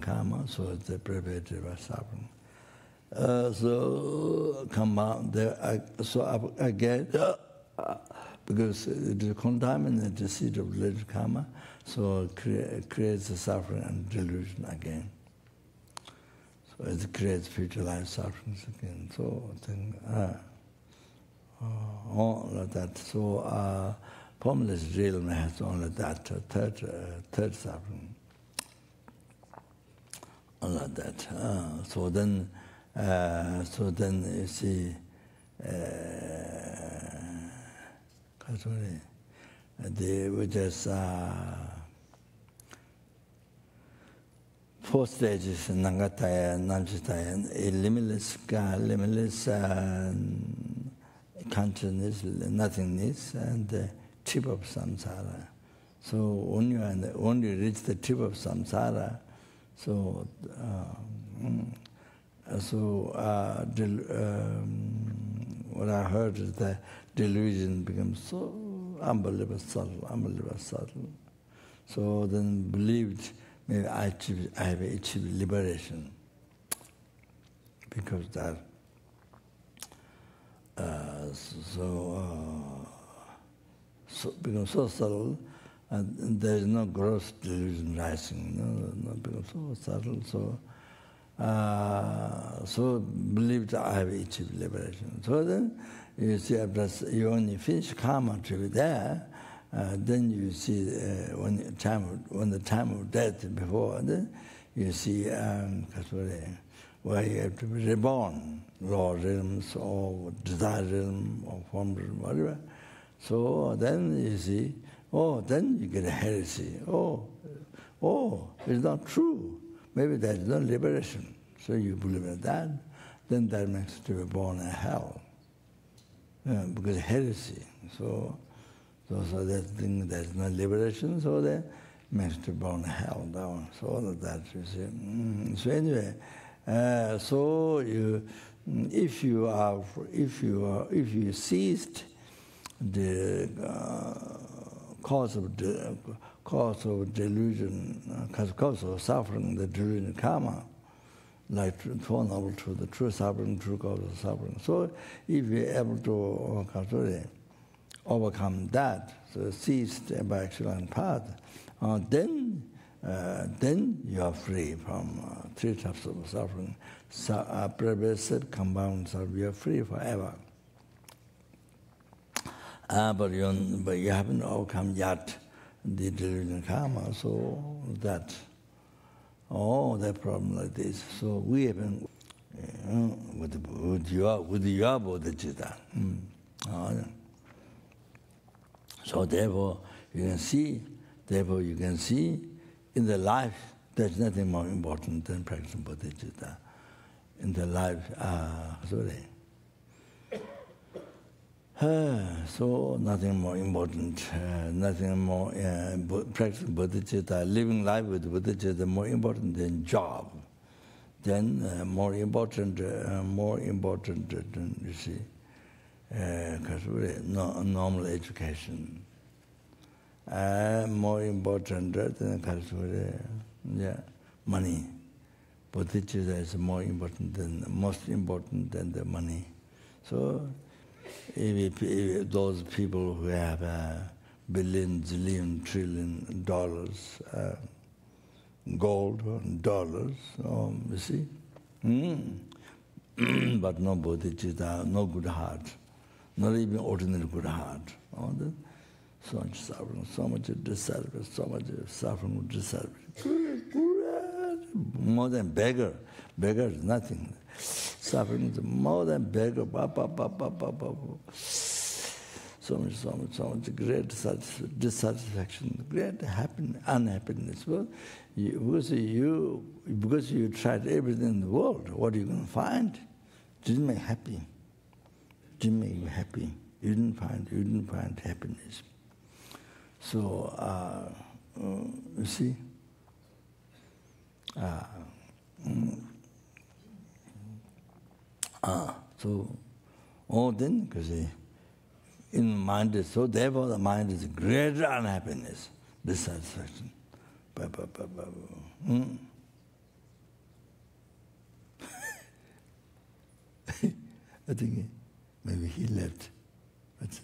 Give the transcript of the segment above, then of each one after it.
karma, so it's a preparative suffering. So compound there. So again, because it is contaminated the seed of latent karma, so it creates the suffering and delusion again. So it creates future life sufferings again. So then, all of that. So formless realm has only that third suffering. All of that. So then you see. Which is four stages: Nangataya, Namchitaya, limitless consciousness, nothingness, and the tip of samsara. So when you reach the tip of samsara, so what I heard is that delusion becomes so unbelievable subtle. So then believed maybe I have achieved liberation because that. So becomes so subtle, and there is no gross delusion rising. No, becomes so subtle. So believed I have achieved liberation. So then you see, after you only finish karma trip there, then you see when the time of death before, then you see where you have to be reborn, law realms or desire realm or form realm, whatever. So then you see, then you get a heresy. It's not true. Maybe there is no liberation. So you believe in that, then that makes you to be born in hell. Because heresy. So that thing, there is no liberation, so that makes you to be born in hell. Down. So all of that, you see. So anyway, so if you ceased the cause of delusion, cause of suffering, the delusion karma, like Four Noble Truths, the true suffering, true cause of suffering. So if you're able to overcome that, so ceased by excellent path, then you are free from three types of suffering. Pervasive, compound suffering, you are free forever. But you haven't overcome yet the delusion karma, so that that problem like this. So we haven't with your bodhicitta. So therefore you can see in the life there's nothing more important than practicing bodhicitta. In the life, so nothing more important, nothing more practicing bodhicitta, living life with bodhicitta more important than job. Then more important than, you see, normal education. More important than money. Bodhicitta is most important than the money. So if those people who have billion, zillion, trillion dollars, gold and dollars, you see, but no bodhicitta, no good heart, not even ordinary good heart. So much suffering, so much disservice, so much suffering, disservice. More than beggar. Beggar is nothing. Suffering is more than beggar. So much great dissatisfaction, great unhappiness. Well, because you tried everything in the world, what are you going to find? Didn't make happy. Didn't make you happy. You didn't find happiness. So you see. Then, because in mind is so, therefore the mind is greater unhappiness, dissatisfaction. I think maybe he left. But,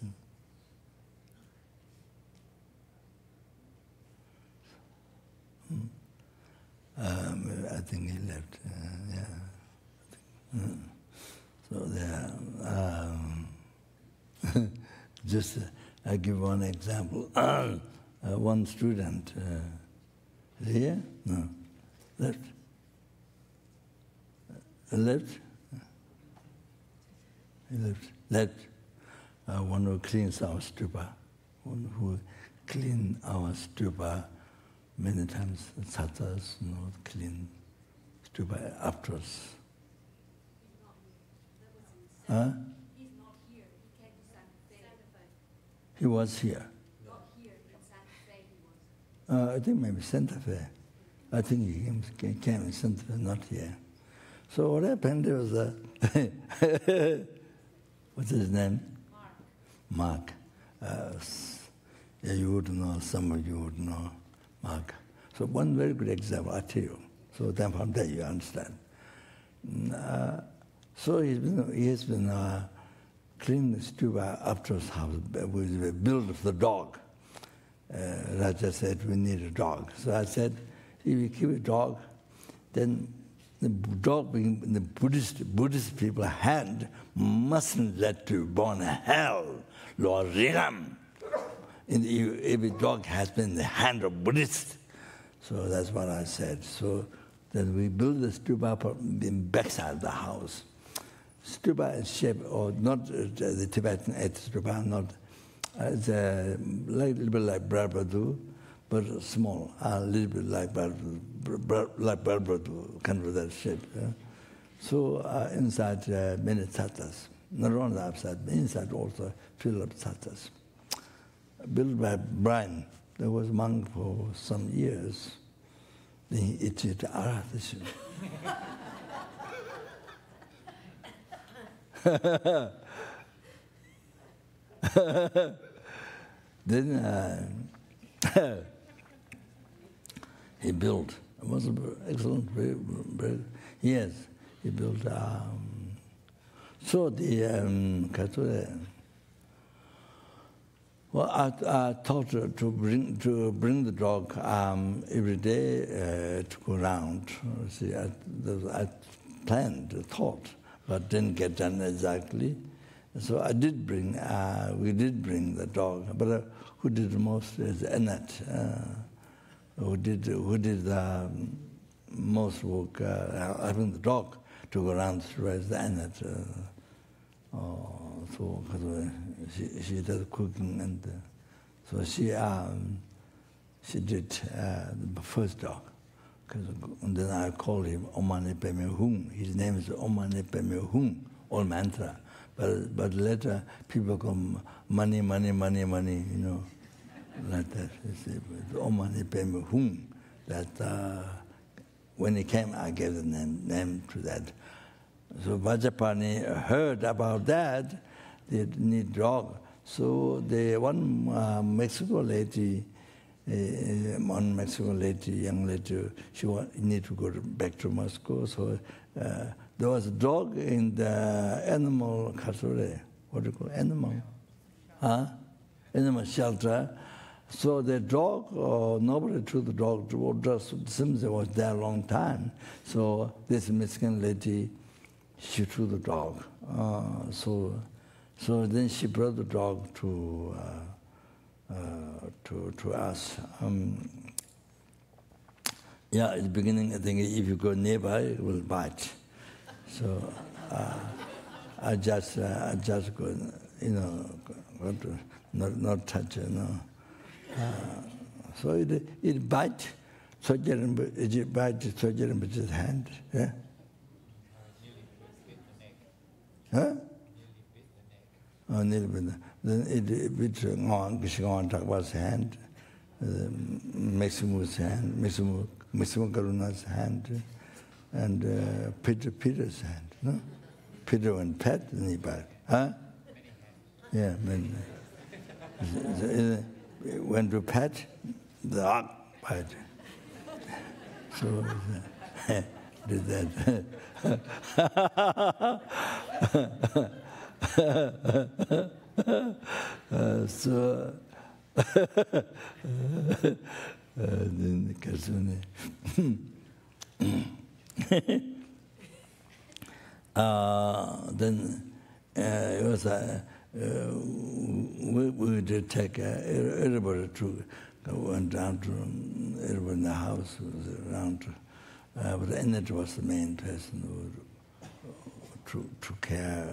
I think he left. Yeah. So there. Just I give one example. One student here, no, left. Left. He left. One who cleans our stupa. One who clean our stupa many times. Sattas, clean stupa after us. Huh? He's not here. He came to Santa Fe. He was here. Not here, in Santa Fe he was. I think maybe Santa Fe. I think he came in Santa Fe, not here. So what happened was, what's his name? Mark. Yeah, you would know, some of you would know Mark. So one very good example, I tell you. So then from there you understand. So he has been cleaning the stupa after his house. We built for the dog. Raja said, we need a dog. So I said, if you keep a dog, then the dog being in the Buddhist people hand mustn't let to born hell, Lord Rinam. If a dog has been in the hand of Buddhist. So that's what I said. So then we built the stupa in backside of the house. Stupa is shaped, or not the Tibetan stupa, not it's a little bit like Brabadu, but small, a little bit like Brabadu, kind of that shape. So inside many tattas, not only the outside, but inside also filled up tattas. Built by Brian, there was a monk for some years. Then he itched Aradhishan. Then he built. It was excellent. Very, yes, he built. So the well, I thought to bring the dog every day to go around. See, I planned, thought, but didn't get done exactly. So I did bring. We did bring the dog, but who did the most is Annette. Who did the most work having the dog to go around the streets, Annette. So because she does cooking, and so she did the first dog. And then I called him Omane Peme Hung. His name is Omane Peme Hung, all mantra. But later people call money, money, money, money, you know, like that. Omane Peme Hung. That when he came, I gave the name to that. So Vajapani heard about that. They need dog. So one Mexico lady, young lady, she need to go back to Moscow. So there was a dog in the animal kasure. What do you call it? Animal? Huh? Animal shelter. So the dog, nobody took the dog. Just since it was there a long time. So this Mexican lady, she threw the dog. So then she brought the dog to us. Yeah, at the beginning, I think if you go nearby, it will bite. So I just go, you know, not touch it, no. So it bite. So it bite. So it his hand. Yeah. Huh? Oh, nearly bit. Then it bit on talk about his hand, Maximu's hand, Maximu Karuna's hand, and Peter's hand. No? Peter went pet and he bite. Huh? Yeah, when went to pet, the dog bite. So did that. So then Kasune then it was we did take everybody to went down to everybody in the house was around but Ennett was the main person who took care.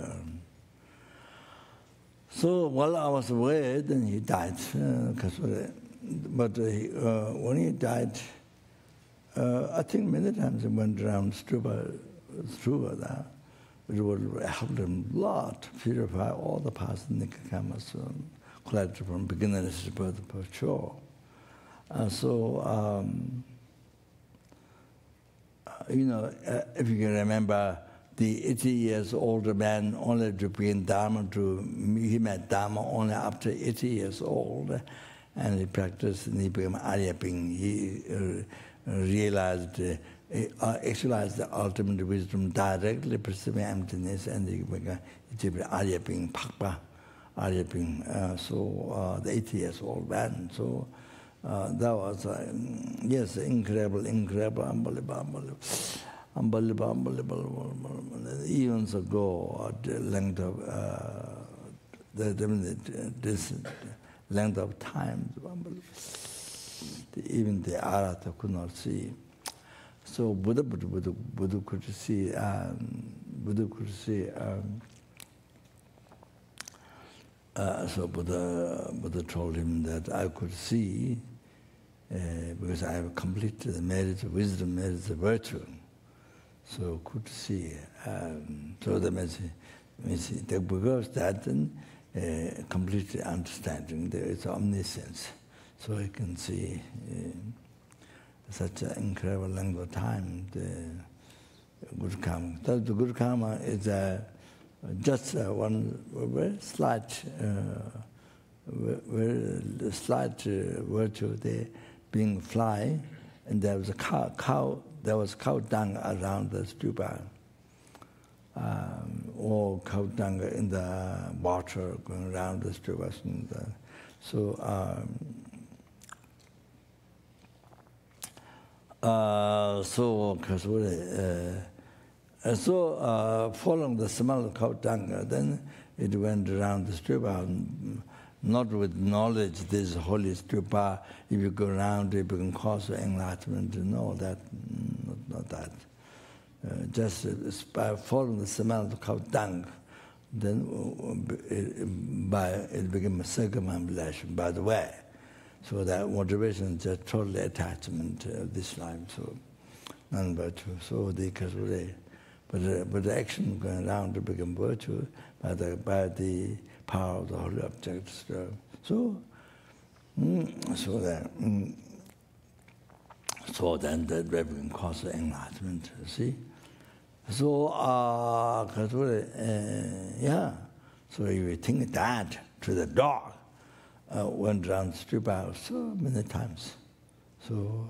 So while I was away, then he died. But when he died, I think many times he went around Struba there, which would help him a lot to purify all the past Nikamas collected from beginners to birth for sure. If you can remember, the 80 years older man only to begin Dharma he met Dharma only after 80 years old, and he practiced and he became Aryaping. He realized, actualized the ultimate wisdom directly perceiving emptiness, and he became Aryaping, Pakpa Aryaping. The 80 years old man. So that was, yes, incredible, unbelievable. Eons ago, the length of this length of time, even the Arhata could not see. So Buddha could see. So Buddha told him that I could see because I have completed the merits of wisdom, merits of virtue. So could see. So the message, because that then completely understanding, there is omniscience. So he can see such an incredible length of time, the good karma. The good karma is just one very slight virtue there, being fly, and there was a cow. There was cow dung around the stupa, or cow dung in the water going around the stupa. Following the smell of cow dung, then it went around the stupa, not with knowledge, this holy stupa, if you go around, it can cause enlightenment. No, that, not that. Just by following the smell of cow dung, then it became a circumambulation by the way. So that motivation is just totally attachment of this life, so non-virtue. So they but the action going around to become virtue by the power of the holy objects. So then that way we can cause enlightenment. See. So So if you think that to the dog, went around the strip out so many times. So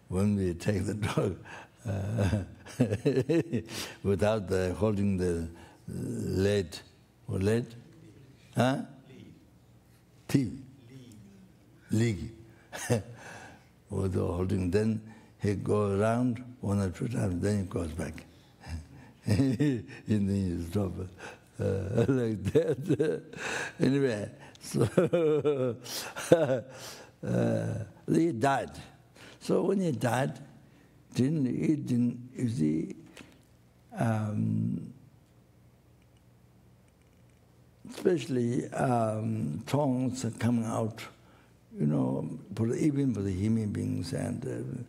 when we take the dog without holding the lead, or lead? Huh? Teeth. Lead. Without holding, then he goes around 1 or 2 times, then he goes back. And then you stop like that. Anyway, so he died. So when he died, you see, especially tongues are coming out, even for the human beings, and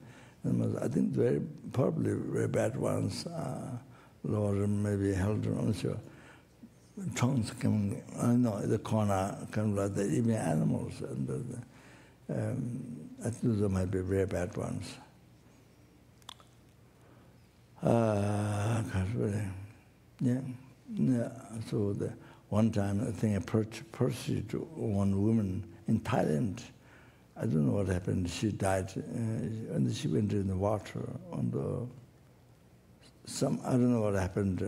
I think probably very bad ones, Lord maybe held on, sure. Tongues coming, the corner, kind of like that, even animals, and I think those might be very bad ones. So one time, I think I pursued one woman in Thailand. I don't know what happened. She died, and she went in the water on the. I don't know what happened.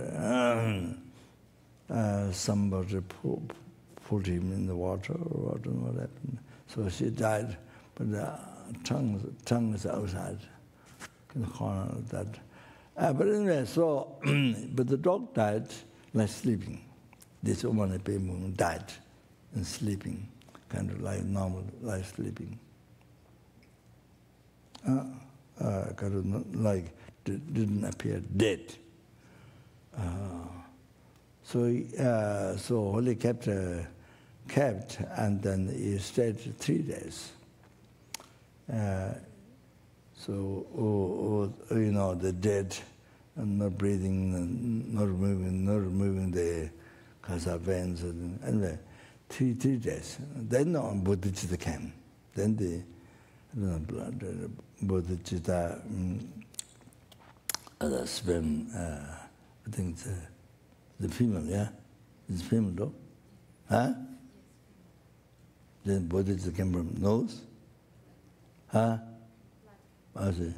Somebody pulled him in the water, or I don't know what happened. So she died, but the tongue is outside in the corner of that. But anyway, so but the dog died like sleeping. This woman died in sleeping, kind of like normal, like sleeping. Kind of like didn't appear dead. So Holy kept, and then he stayed 3 days. The dead, and not breathing, and not removing the kasa veins. Anyway, three days. Then Bodhicitta came. Then the Bodhicitta sperm, I think the female, yeah? It's female, though? Huh? Then Bodhicitta came from nose? Huh? I see.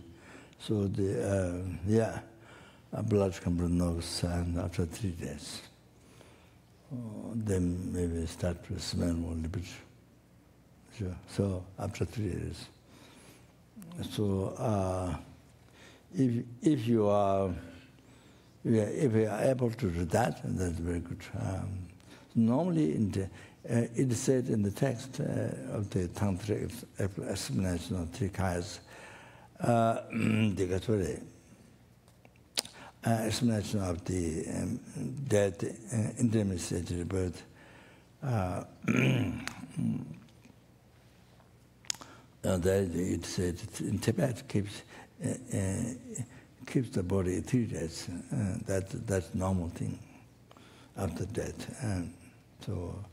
So blood comes from nose, and after 3 days, then maybe start to smell a little bit. Sure. So after 3 days. So if you are able to do that, that's very good. Normally, it is said in the text of the tantric explanation of three kayas, explanation of the death, intermediate birth. It said in Tibet keeps the body 3 days. That's normal thing after death. So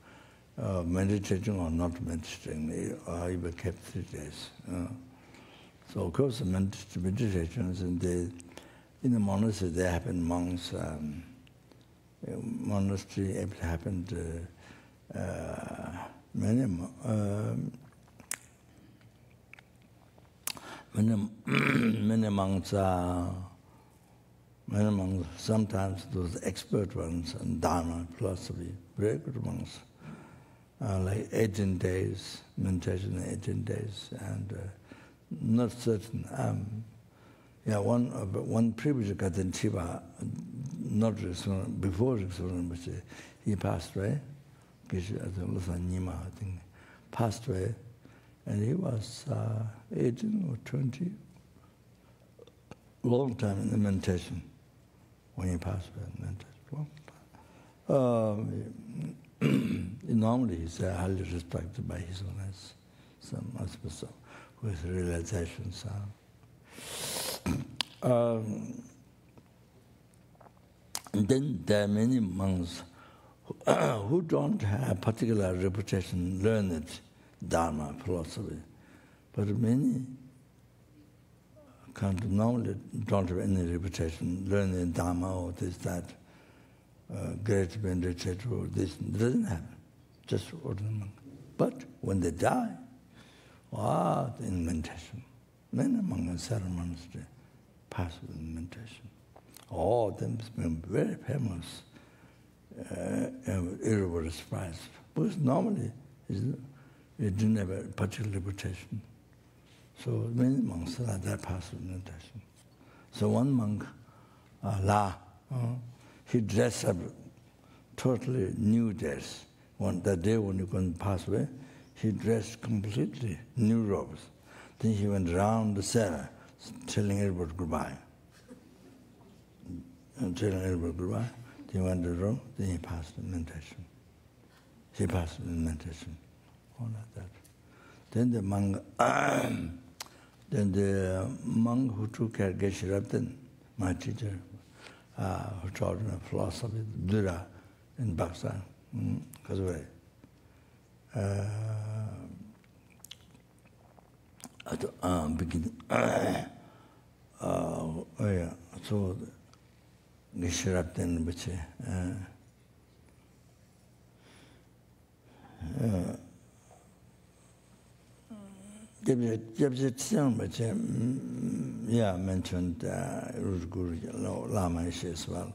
meditating or not meditating, or even kept 3 days. So of course meditations in the monastery they happen monks. Monastery it happened many monks sometimes those expert ones in Dharma philosophy, very good monks. Like 18 days, meditation 18 days, and not certain. One previous Gatan Chiba, not before Rinpoche, he passed away. Nima, I think, passed away, and he was 18 or 20, long time in the meditation when he passed away in meditation. Normally he's highly respected by his owners, some aspects with realizations. Then there are many monks who don't have particular reputation, learned Dharma philosophy, but many normally don't have any reputation, learning Dharma or this, that, great meditation or this. It doesn't happen, just ordinary monk. But when they die, in meditation, many monks in Sarah monastery pass in meditation. All of them become very famous, everybody surprised. Because normally it didn't have a particular reputation. So many monks like that pass in meditation. So one monk, he dressed up totally new dress. That day when he going to pass away, he dressed completely new robes. Then he went around the cellar, telling everybody goodbye. And telling everybody goodbye. Then he went to the room, then he passed in meditation. He passed in meditation, all like that. Then the monk who took care of Geshe-Rabden, my teacher, who taught me philosophy, Dura in Pakistan, Kazway. So Geshe-Rabden, which mentioned Guru Lama Ishi as well.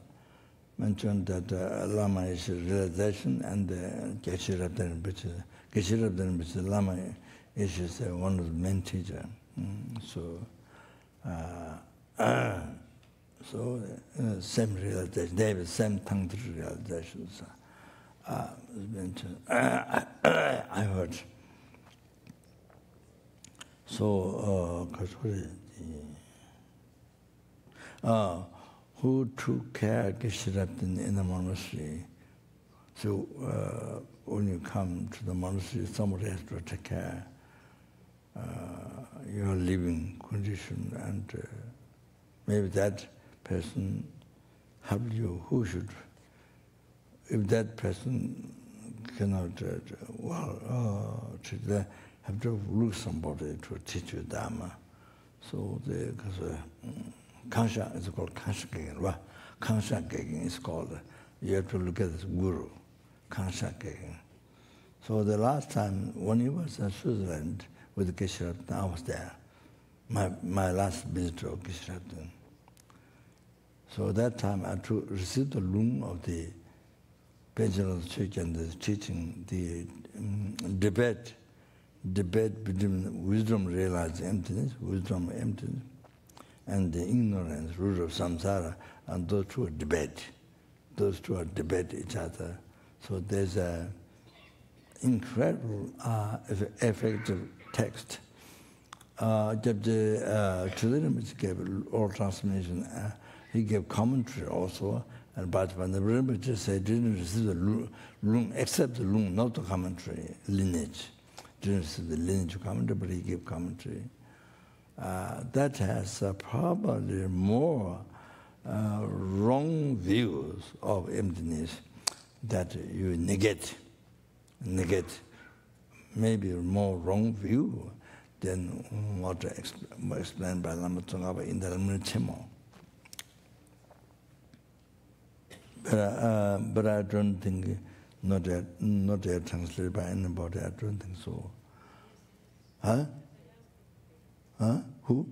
Mentioned that Lama Ishi realization and Geshe Rabdhan Rinpoche, Lama Ishi is one of the main teachers. Same realization, they have the same Tangtra realizations. Mentioned, I heard. So, who took care of Geshe-Rabdhan in the monastery? So, when you come to the monastery, somebody has to take care your living condition, and maybe that person help you. Who should? If that person cannot, have to look somebody to teach you Dharma. So because Kansha is called Kansha Gegen, right? Kansha Gegen is called. You have to look at this Guru, Kansha Gegen. So the last time when he was in Switzerland with Geshe-Rabdhan, I was there. My last visit to Geshe-Rabdhan. So that time I received the loom of the Pension of the Church and the teaching, the debate between wisdom realizing emptiness, and the ignorance, root of samsara, and those two are debate. Those two are debate each other. So there's an incredible effective text. Chudin gave oral transmission. He gave commentary also. But when the Rinpoche said didn't receive the lung, except the lung, not the commentary, lineage. Didn't receive the lineage commentary, but he gave commentary. That has probably more wrong views of emptiness that you negate. Maybe a more wrong view than what explained by Lama Tsongkhapa in the Lamrim. But I don't think, not yet translated by anybody, I don't think so. Huh? Who?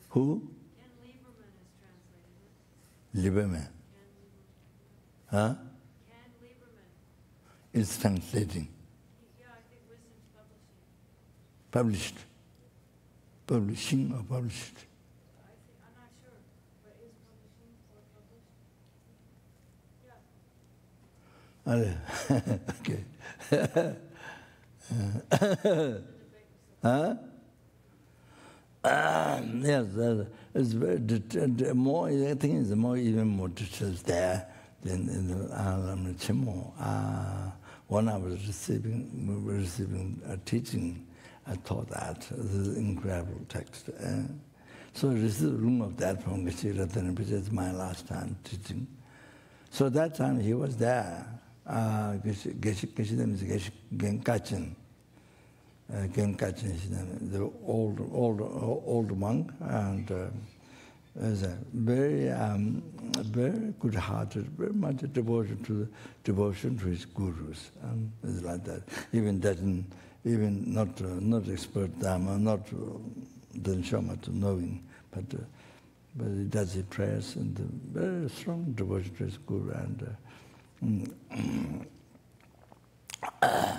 Who? Ken Lieberman has translated it. Lieberman. Huh? Ken Lieberman. It's translating. Yeah, I think Wisdom's publishing. Published. Publishing or published? I'm not sure, but is publishing or published? Okay. Huh? Yes, it's very more. I think it's even more details there than in the Lamrim. When I was receiving a teaching, I thought that this is an incredible text. So I received a room of that from Geshe-Rabdhan, which is my last time teaching. So that time he was there. Geshe-Rabdhan is Genkachin. Genkachin, the old monk, and is a very good-hearted, very much devotion to his gurus, and it's like that. Even not expert Dharma, doesn't show much knowing, but he does his prayers and very strong devotion to his guru, and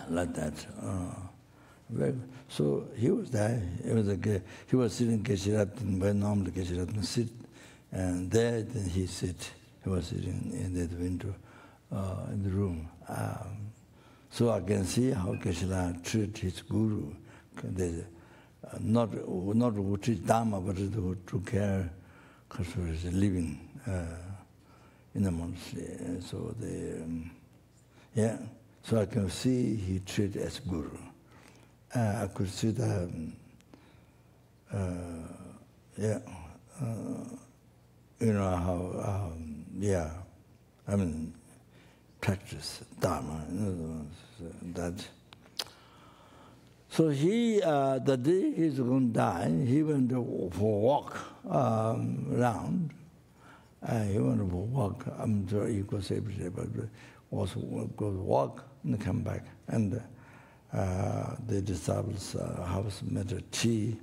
like that. So he was there. He was sitting Geshe-Rabdhan, where normally Geshe-Rabdhan sit, and there then he sit. He was sitting in that window in the room. So I can see how Geshe-La treat his guru. Not who treat Dharma, but who took care of his living in the monastery. So so I can see he treat as guru. I could see the, you know how, I mean, practice Dharma, in other words, that. So he, the day he's going to die, he went for a walk around. He went for a walk, I'm sure he was able to, but also go walk and come back. And the disciples' house made a tea.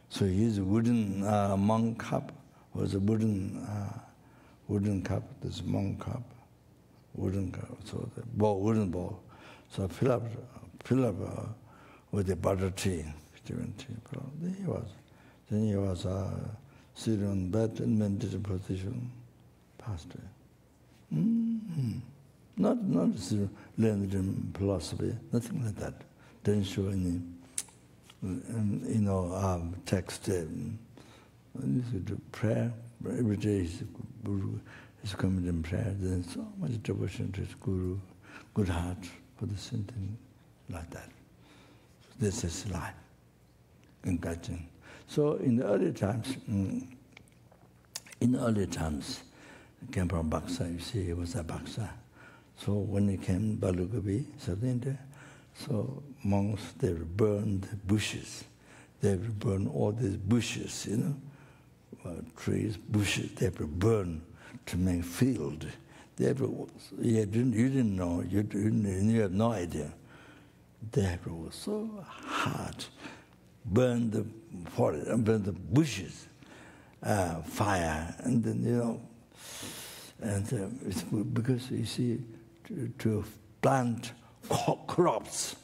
So his wooden monk cup was a wooden cup, this monk cup, wooden cup, so the wooden bowl. So fill up with the butter tea, Then he was sitting on bed in meditative position, passed away. Not learned in philosophy, nothing like that. Didn't show any, text. He used to do prayer every day. He's coming in prayer. Then so much devotion to his guru, good heart for the sentient, like that. This is life in Gajin. So in the early times, came from Baksa. You see, he was a Baksa. So when he came Balugabi, South India, so monks, they would burn the bushes. They would burn all these bushes, trees, bushes, they would burn to make field. You didn't know, you have no idea. They were so hard, burn the forest, burn the bushes, fire, and then, it's because you see, to plant crops,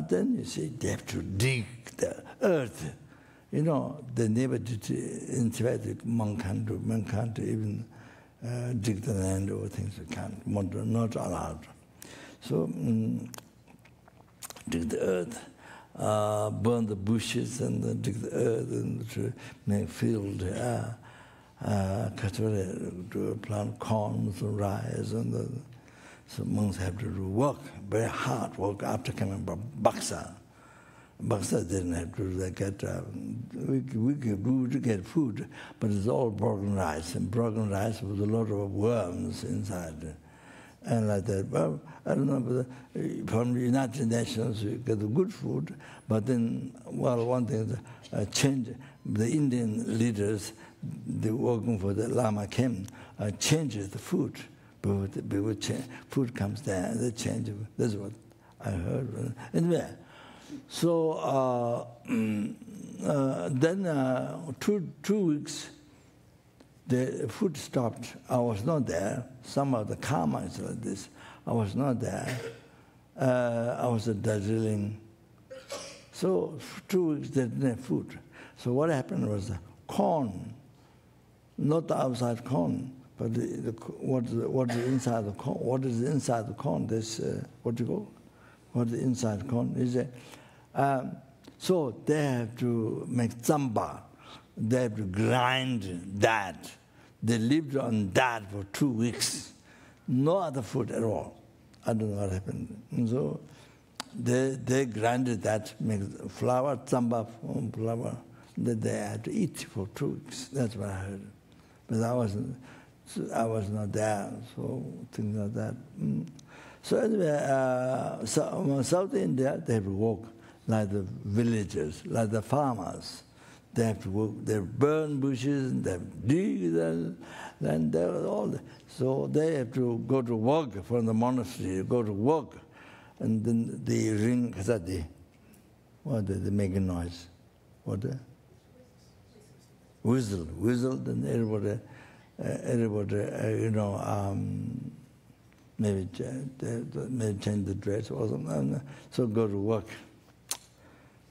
then you see they have to dig the earth. They never did in Tibet, man can't even dig the land or things you can't, not allowed. So dig the earth, burn the bushes and then dig the earth and to make field. To plant corns and rice, and so monks have to do work, very hard work after coming from Baksa. Baksa didn't have to do that. We could do to get food, but it's all broken rice, and broken rice with a lot of worms inside. And like that. Well, I don't know, but from the United Nations you get the good food, but then, one thing, change the Indian leaders. The working for the Lama came, changes the food. Food comes there, they change it. That's what I heard. Anyway, so then 2 weeks, the food stopped. I was not there. Some of the karma is like this. I was not there. I was at Darjeeling. So 2 weeks, they didn't have food. So what happened was the corn, not the outside corn, but what is inside the corn? What is inside the corn? This what do you call? What is inside corn? Is it? So they have to make tsamba. They have to grind that. They lived on that for 2 weeks. No other food at all. I don't know what happened. And so they grinded that, make flour, tsamba flour, that they had to eat for 2 weeks. That's what I heard. But I was not there, so things like that. So anyway, South India, they have to work like the villagers, like the farmers. They have to work, they burn bushes, and they have to dig, and they all. So they have to go to work from the monastery, go to work, and then they ring kasadi. What they make a noise? What? Whistle, then everybody, maybe change the dress or something. So go to work.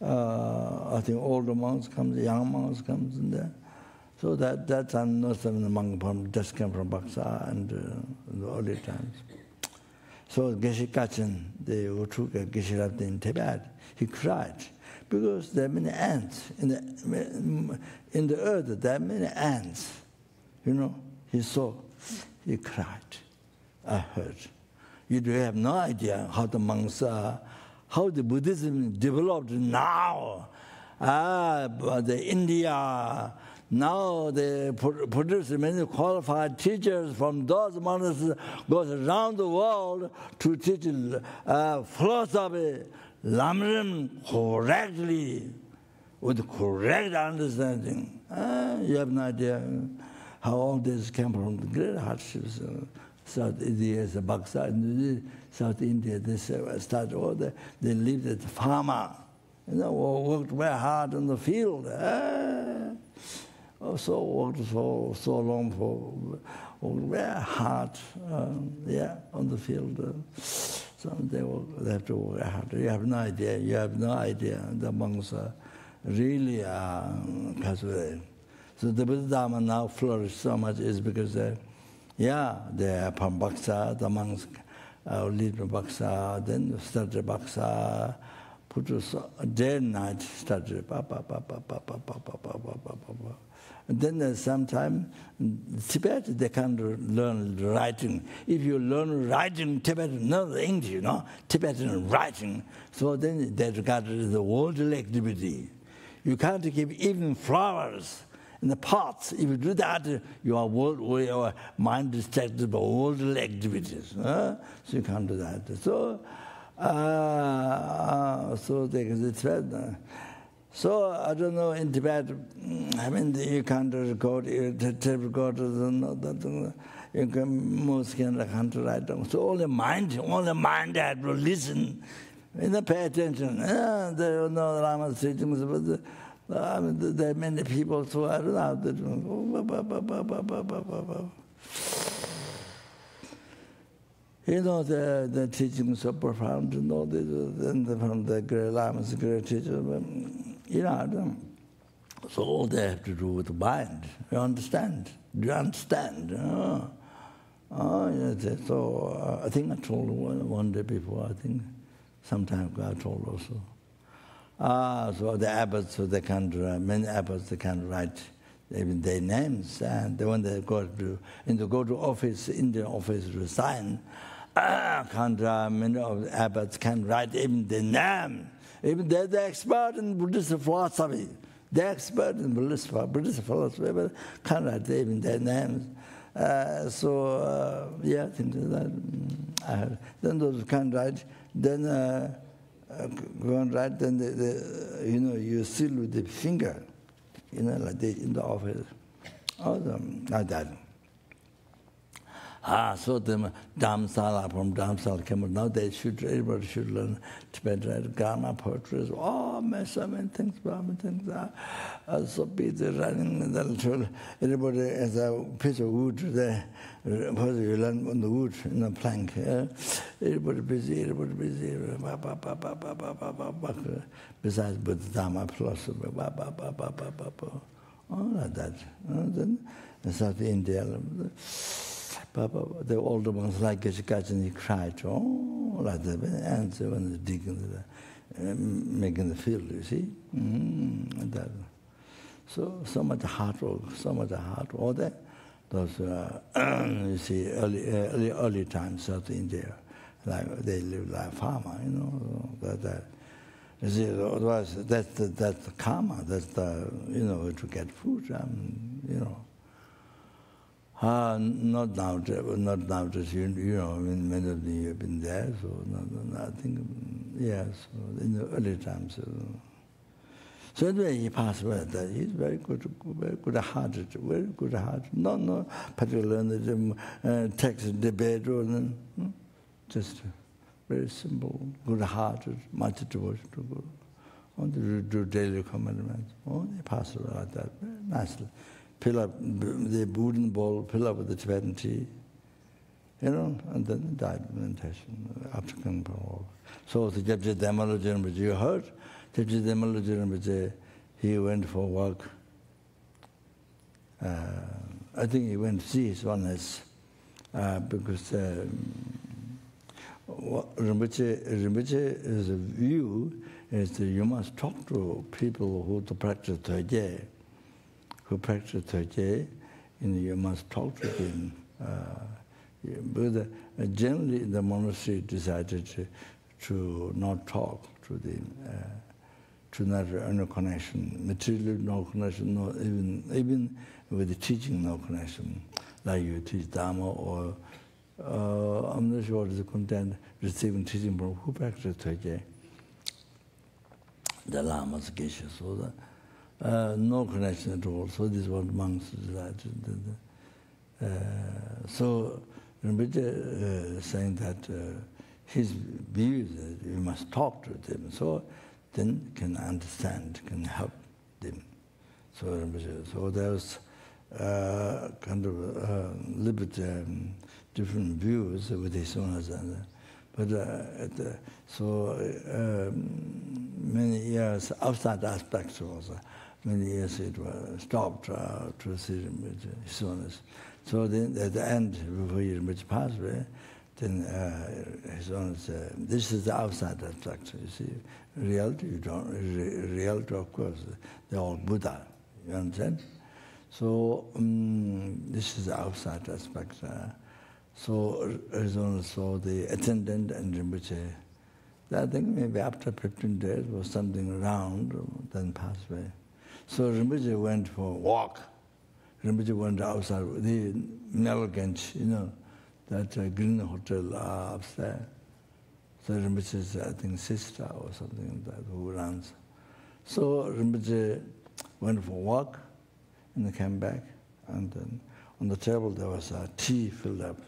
I think older monks comes, young monks comes in there. So that time, not some of the monks just came from Baksa and in the early times. So Geshe Kachin, the Uchuka Geshe Rabde in Tibet, he cried. Because there are many ants in the earth. There are many ants. He saw, he cried. I heard. You do have no idea how the monks are, how the Buddhism developed now. The India now they produce many qualified teachers from those monasteries, goes around the world to teach philosophy. Lamrim correctly, with correct understanding. You have no idea how all this came from the great hardships South India is a Baksa, in South India, they start all they lived at farmer, worked very hard in the field. Also worked so long worked very hard, on the field. So they have to work hard. You have no idea. The monks are really casual. So the Buddha Dharma now flourished so much is because they are from Baksa, the monks lead from Baksa, then started Baksa, put day and night started. And then sometime Tibet, they can't learn writing. If you learn writing Tibetan, not English, Tibetan writing, so then they regard it as a worldly activity. You can't give even flowers in the pots. If you do that, your mind distracted by worldly activities. So you can't do that. So, so I don't know, in Tibet, you can't record, you can most can't write down. So all the mind had to listen, pay attention. There are no Rama's teachings, but there are many people, so I don't know. The teachings so profound, from the great Lama's great teacher. So all they have to do with the mind. You understand? Do you understand? So I think I told one day before. I think sometime ago I told also. So the abbots, so they can't. Many abbots they can't write even their names, and when they go to office, Indian office to sign, many of the abbots can't write even their name. Even they're the expert in Buddhist philosophy. They're expert in Buddhist philosophy, but can't write even their names. Things like that. Then those who can't write, then go and write, then you seal with the finger, like in the office. Like that. So the Dhamsala from Dhamsala came out. Now everybody should learn Tibetan grammar, poetry. So many things. So busy running. Everybody has a piece of wood there. First you learn on the wood, in the plank. Everybody busy. Besides Buddha Dharma philosophy. All like that. Then in South India, the older ones like Gachikachan, he cried, like that, and so when they digging, making the field, you see. That. So much hard work, all that. Those, you see, early times, South India, like they live like farmer, that. You see, otherwise, that's the karma, that's the, to get food, not nowadays, many of you have been there, so I think, so in the early times. So anyway, he passed away. He's very good-hearted, very good-hearted. No particular text debate, or just very simple, good-hearted, much devotion to Guru. Want to do daily commandments. He passed away like that, very nicely. Fill up the wooden bowl, fill up with the Tibetan tea, and then died of meditation after coming from all. So the Jabje Dhamma Rinpoche, you heard? Jabje Dhamma Rinpoche, he went for work. I think he went to see his oneness because Rinpoche's view is that you must talk to people who practice Thaje. You must talk to them. But generally, the monastery decided to not talk to them, to not no connection, material no connection, no even with the teaching no connection, like you teach Dharma or I'm not sure what is the content receiving teaching from who practice Thaje, the Lamas, Geshe, so that. No connection at all. So this is what monks decided. So Rinpoche saying that his views, you must talk to them, so then can understand, can help them. So Rinpoche, so there's kind of a little bit different views with his own, but many years outside aspects also. Many years it was stopped to see his own. So then at the end, before he passed away, then his own said, this is the outside aspect. You see, reality, you don't. Reality, of course, they're all Buddha. You understand? So this is the outside aspect. So his own saw the attendant and Rinpoche. I think maybe after 15 days was something around, then passed away. So Rinpoche went for a walk. Rinpoche went outside, the Nelgant, that green hotel upstairs. So Rinpoche's, I think, sister or something like that who runs. So Rinpoche went for a walk and came back. And then on the table there was tea filled up,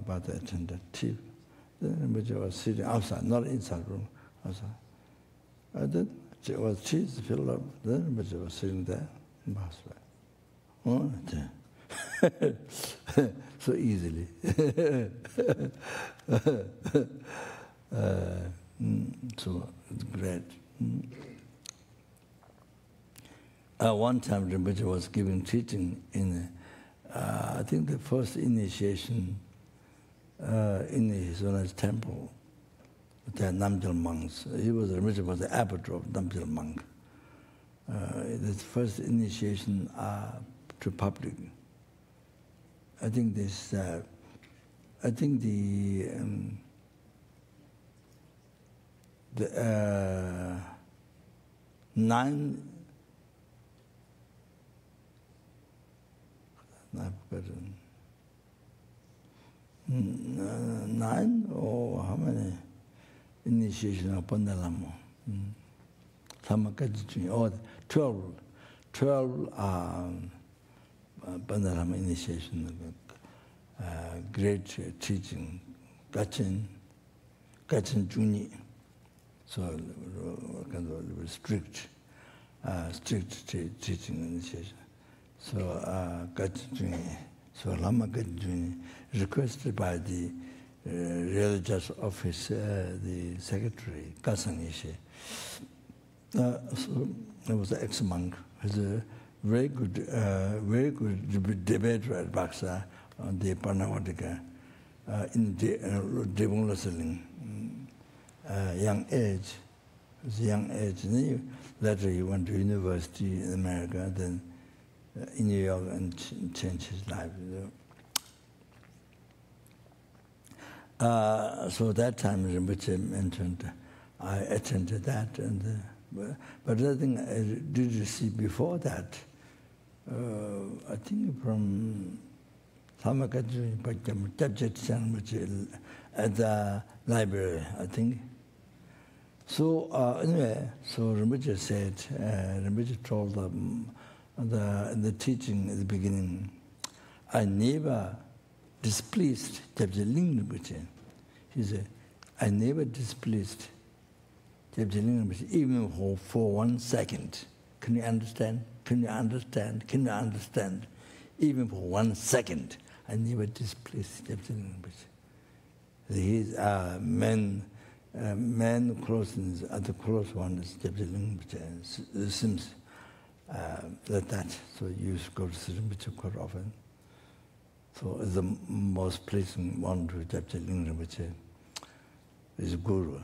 by the attendant, tea. Then Rinpoche was sitting outside, not inside room, outside. And then it was cheese filled up. Then Rinpoche was sitting there and passed away. Oh, so easily. So it's great. One time Rinpoche was giving teaching in, I think the first initiation in his own temple, the Namgyal monks. Rinpoche was the abbot of Namgyal monk. The first initiation to public. I think this. I think the 9. I've forgotten. 9 or how many initiation of Pandalamo? Or 12 Pandalama initiation, great teaching, Gachin Juni. So kind of strict teaching initiation. So Gachin Juni, so Lama Gachin Juni, requested by the religious office, the secretary, Kasang Ishe. So there was an ex-monk. He's a very good debater at Baksa on the Parnavatika in Devon Selling. Young age. It was a young age. And then later he went to university in America, then in New York, and changed his life. So that time Rinpoche mentioned, I attended that, and but I think I did receive before that. I think from Thamakaju at the library, I think. So anyway, so Rinpoche said, Rinpoche told them the teaching at the beginning, I never displeased Jabjeling Rinpoche. He said, I never displeased Jabjeling Rinpoche, even for 1 second. Can you understand? Can you understand? Can you understand? Even for 1 second, I never displeased Jabjeling Rinpoche. His man close, the close one is Jabjeling Rinpoche. It seems like that. So you go to Rinpoche quite often. So the most pleasing one to Jabjeling Rinpoche is Guru.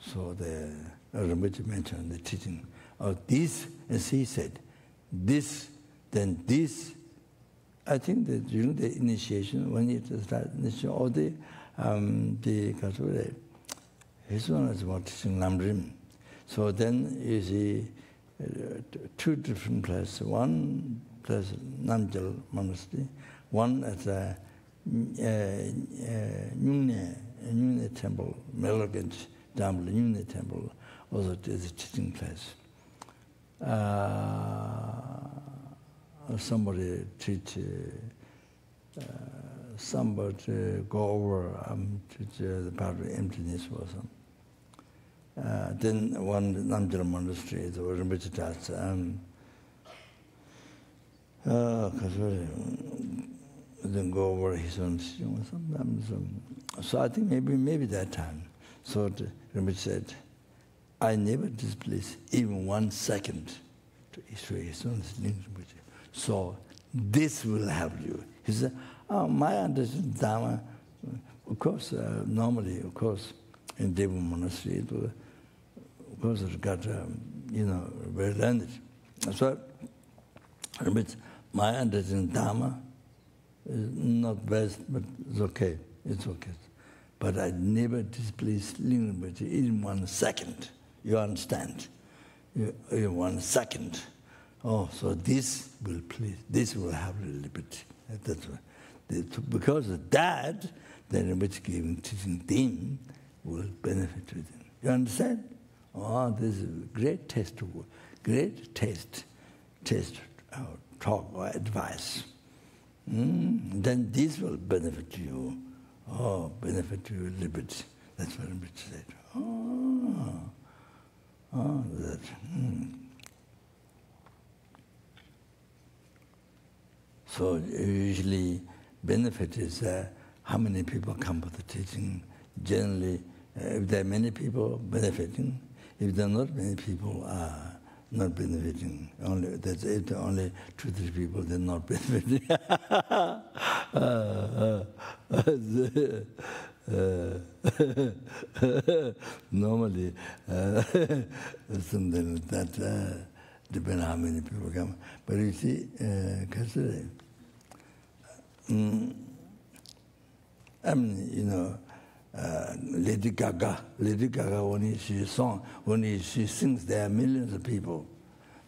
So the Rinpoche mentioned the teaching of this, as he said, this, then this. I think that during the initiation, when it started initiation, all the Kasure, his one is about teaching Namrim. So then you see 2 different places. One place, Namgyal Monastery, one at the Nyungne Temple, Melogant Damble, Nyungne Temple, also is a teaching place. Somebody teach somebody go over to the part of emptiness or something. Then one Namjala monastery, the Rinpoche then go over his own teaching or sometimes. So I think maybe that time. So Rinpoche said, I never displease even 1 second to issue his own teaching. So this will help you. He said, my understanding Dharma, of course, normally, of course, in Devu monastery, of course, it got, very learned. So, my understanding Dharma is not best, but it's okay. It's okay. But I never displease Rinpoche even 1 second. You understand? In 1 second. Oh, so this will please, this will have a liberty. That's why. Because of that, then which giving teaching them will benefit with him. You understand? Oh, this is a great test, talk or advice. Then this will benefit you. Oh, benefit your liberty. That's what Rinpoche said. That. So usually benefit is how many people come for the teaching. Generally, if there are many people benefiting, if there are not many people not benefiting, that's it, only 2-3 people they're not benefiting. Normally, something like that depends how many people come. But you see, Lady Gaga, when she sings, there are millions of people.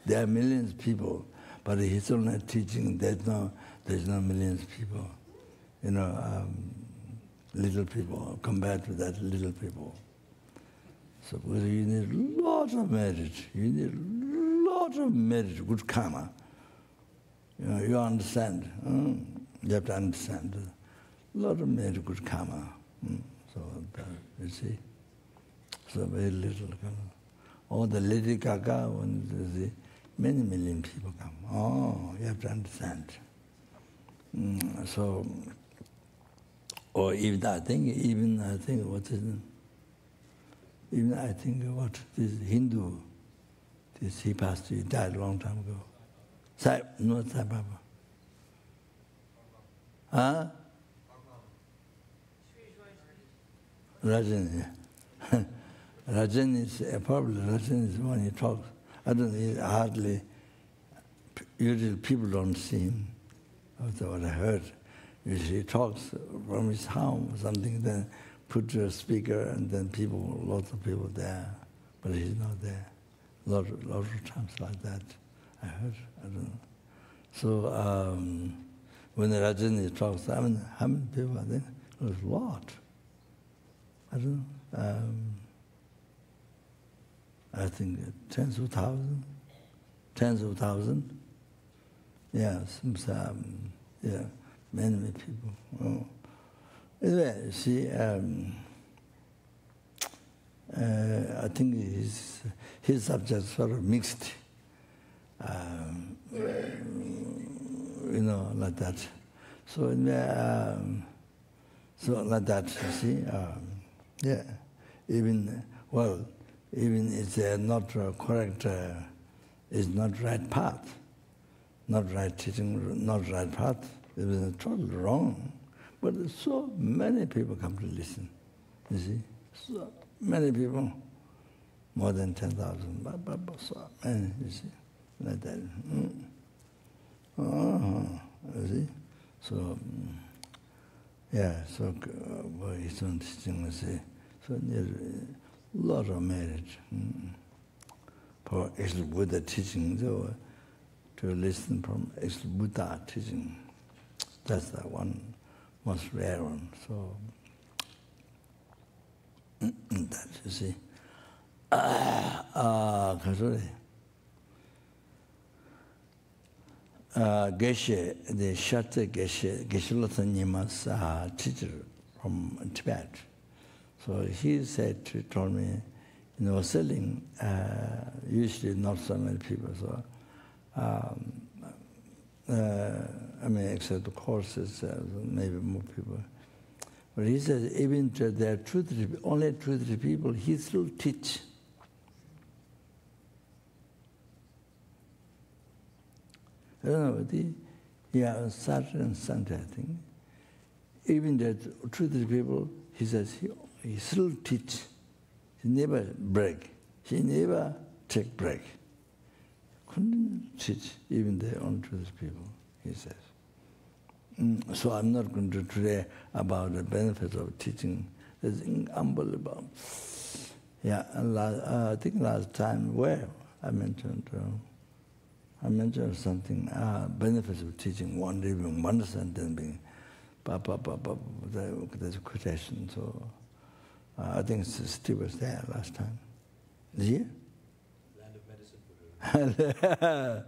There are millions of people, but he's only teaching. There's no millions of people. Little people compared to that little people. So you need lots of merit. You need lots of merit, good karma. You understand. You have to understand. A lot of merit, good karma. So you see. So very little karma. Oh, the Lady Gaga, when many million people come. Oh, you have to understand. So, or even I think what is it? Even I think what this Hindu, he passed, he died a long time ago. No Sai Baba. Huh? Rajan. Rajan is probably Rajan is when he talks. I don't know, hardly. Usually people don't see him. That's what I heard. Usually he talks from his home or something, then put a speaker and then lots of people there, but he's not there. Lot of times like that, I heard. I don't know. So when the Rajani talks, how many people are there? There's a lot. I don't know. I think tens of thousands. Yeah, many people. Oh. Anyway, see, I think his subject sort of mixed, like that. So like that, you see, even it's not correct, it's not right path, not right teaching, not right path. It was totally wrong. But so many people come to listen, you see. So many people, more than 10,000, so many, you see, like that. You see. So, so his own teaching, you see. So there's a lot of merit for actual Buddha teaching, to listen from actual Buddha teaching. That's the one. Most rare one, so that you see. Geshe, the Shate Geshe, Geshe-Lotsa Nyingma's teacher from Tibet. So he told me, selling, usually not so many people, so, except the courses, maybe more people. But he says, even there are only 2 or 3 people, he still teach. I don't know, Saturday and Sunday, I think. Even there are 2 or 3 people, he says, he still teach. He never break. He never take break. Couldn't teach, even there are only 2 or 3 people, he says. So I'm not going to today about the benefits of teaching. It's unbelievable. Yeah, and I think last time I mentioned something, benefits of teaching, even one sentence being, there's a quotation. So I think Steve was there last time. Is he? Land of medicine.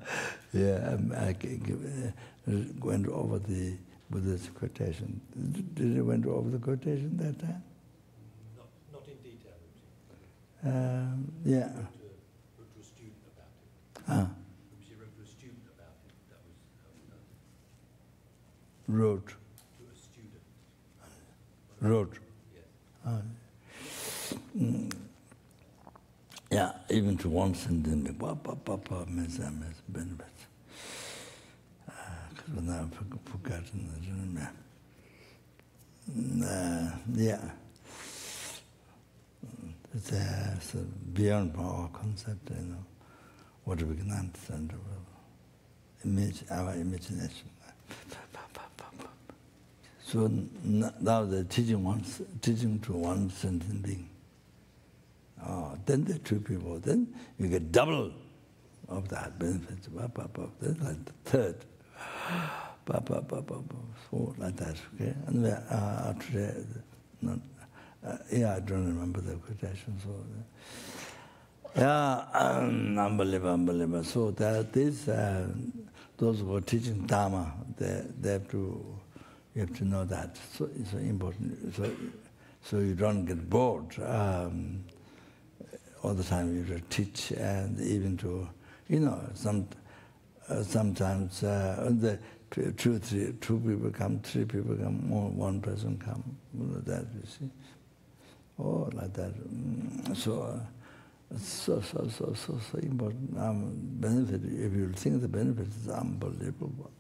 Yeah, I went over the Buddha's quotation. Did you went over the quotation that time? Not in detail. Yeah. Wrote to a student about it. She wrote to a student about it. That was Wrote. To a student. Wrote. Yes. Yeah, even to one sentence, benefits. Because now I've forgotten it. Yeah. It's beyond our concept, what we can understand, our imagination. So now they're teaching to one sentient being. Then the 2 people, then you get double of that benefits. Then like the third. So like that, okay? And today, I don't remember the quotation. So, unbelievable. So those who are teaching Dharma, they have to. You have to know that. So it's important. So you don't get bored. All the time you have to teach, and even to, sometimes the 2 people come, 3 people come, or 1 person come. That you see. Oh, like that. So important. Benefit. If you think the benefit is unbelievable.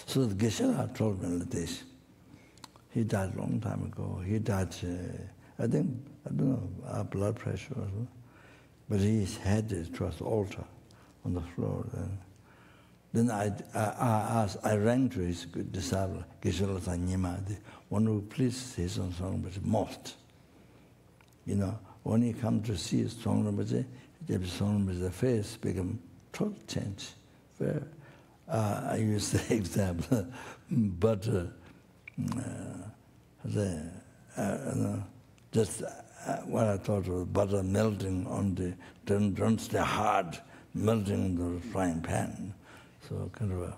So the Geshe told me like this. He died a long time ago. He died, I don't know, blood pressure or something. But his head was the altar on the floor. Then I ran to his good disciple, Geshe-Lotsa Nyingma, the one who pleased his own song most. When he come to see his song the face become total change. I use the example, butter, just what I thought was butter melting on don't stay hard, melting on the frying pan. So kind of a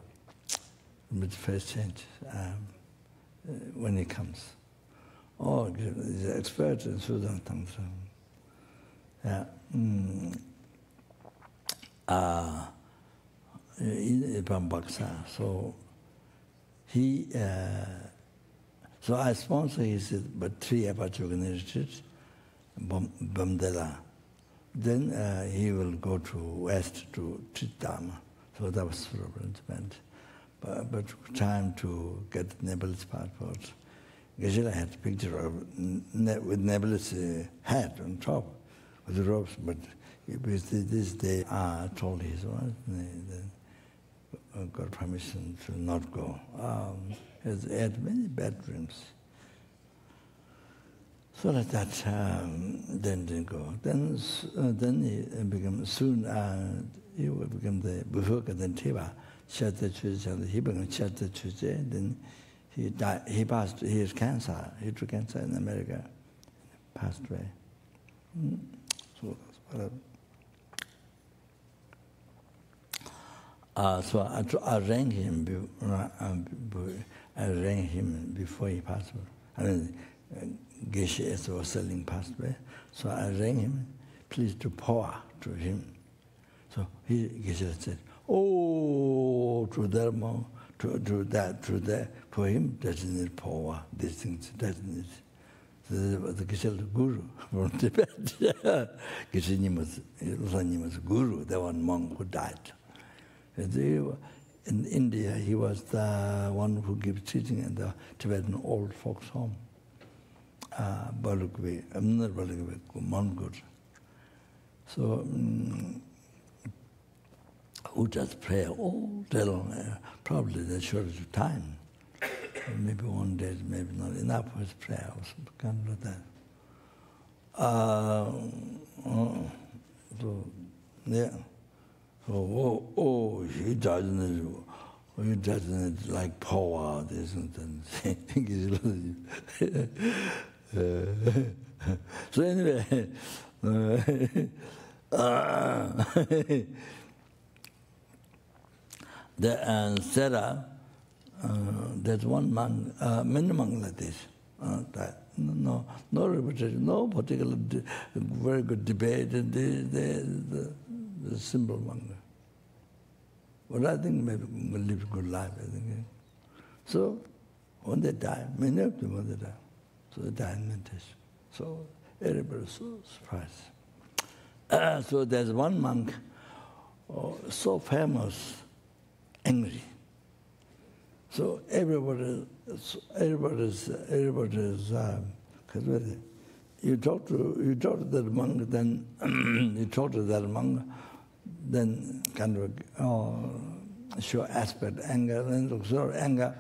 bit face change when he comes. Oh, he's an expert in Sudan tongues. Yeah. Ibn Baksa. So so I sponsor his 3 Apache retreats, Bamdela. Then he will go to West to teach Dharma. So that was for arrangement. But time to get Nepalese passport. Geshe had a picture of with Nepalese hat on top with the ropes, but this day I told his wife, got permission to not go. He had many bad dreams. So like that, then didn't go. Then he became he will become the Buhuka, then Tiba, Shatta Chuje, he became Shatta Chuje, then he died, he passed, he has cancer, he took cancer in America, passed away. So that's what So I rang him. I rang him before he passed away. I mean, Geshe was selling passed away. So I rang him, please to pour to him. So Geshe said, "Oh, to that, for him doesn't need power. These things doesn't need." So the Geshe guru from Tibet. Geshe was guru, the one monk who died. In India, he was the one who gives teaching in the Tibetan old folks' home. Balukwe, I'm not Balukwe, Mongur. So, who does prayer all day long? Probably the shortage of time. Maybe one day, maybe not enough for his prayer or something kind of that. So, yeah. So, he doesn't like power, this and that. So anyway, Sarah, there's one monk, many monks like this. No repetition, no particular very good debate. The simple monk. But I think maybe will live a good life. I think. So when they die, many of them when they die, so they die in meditation. So everybody was so surprised. So there's one monk, so famous, angry. So everybody's. You talk to that monk, then you talk to that monk, then kind of show aspect anger, and look sort of anger.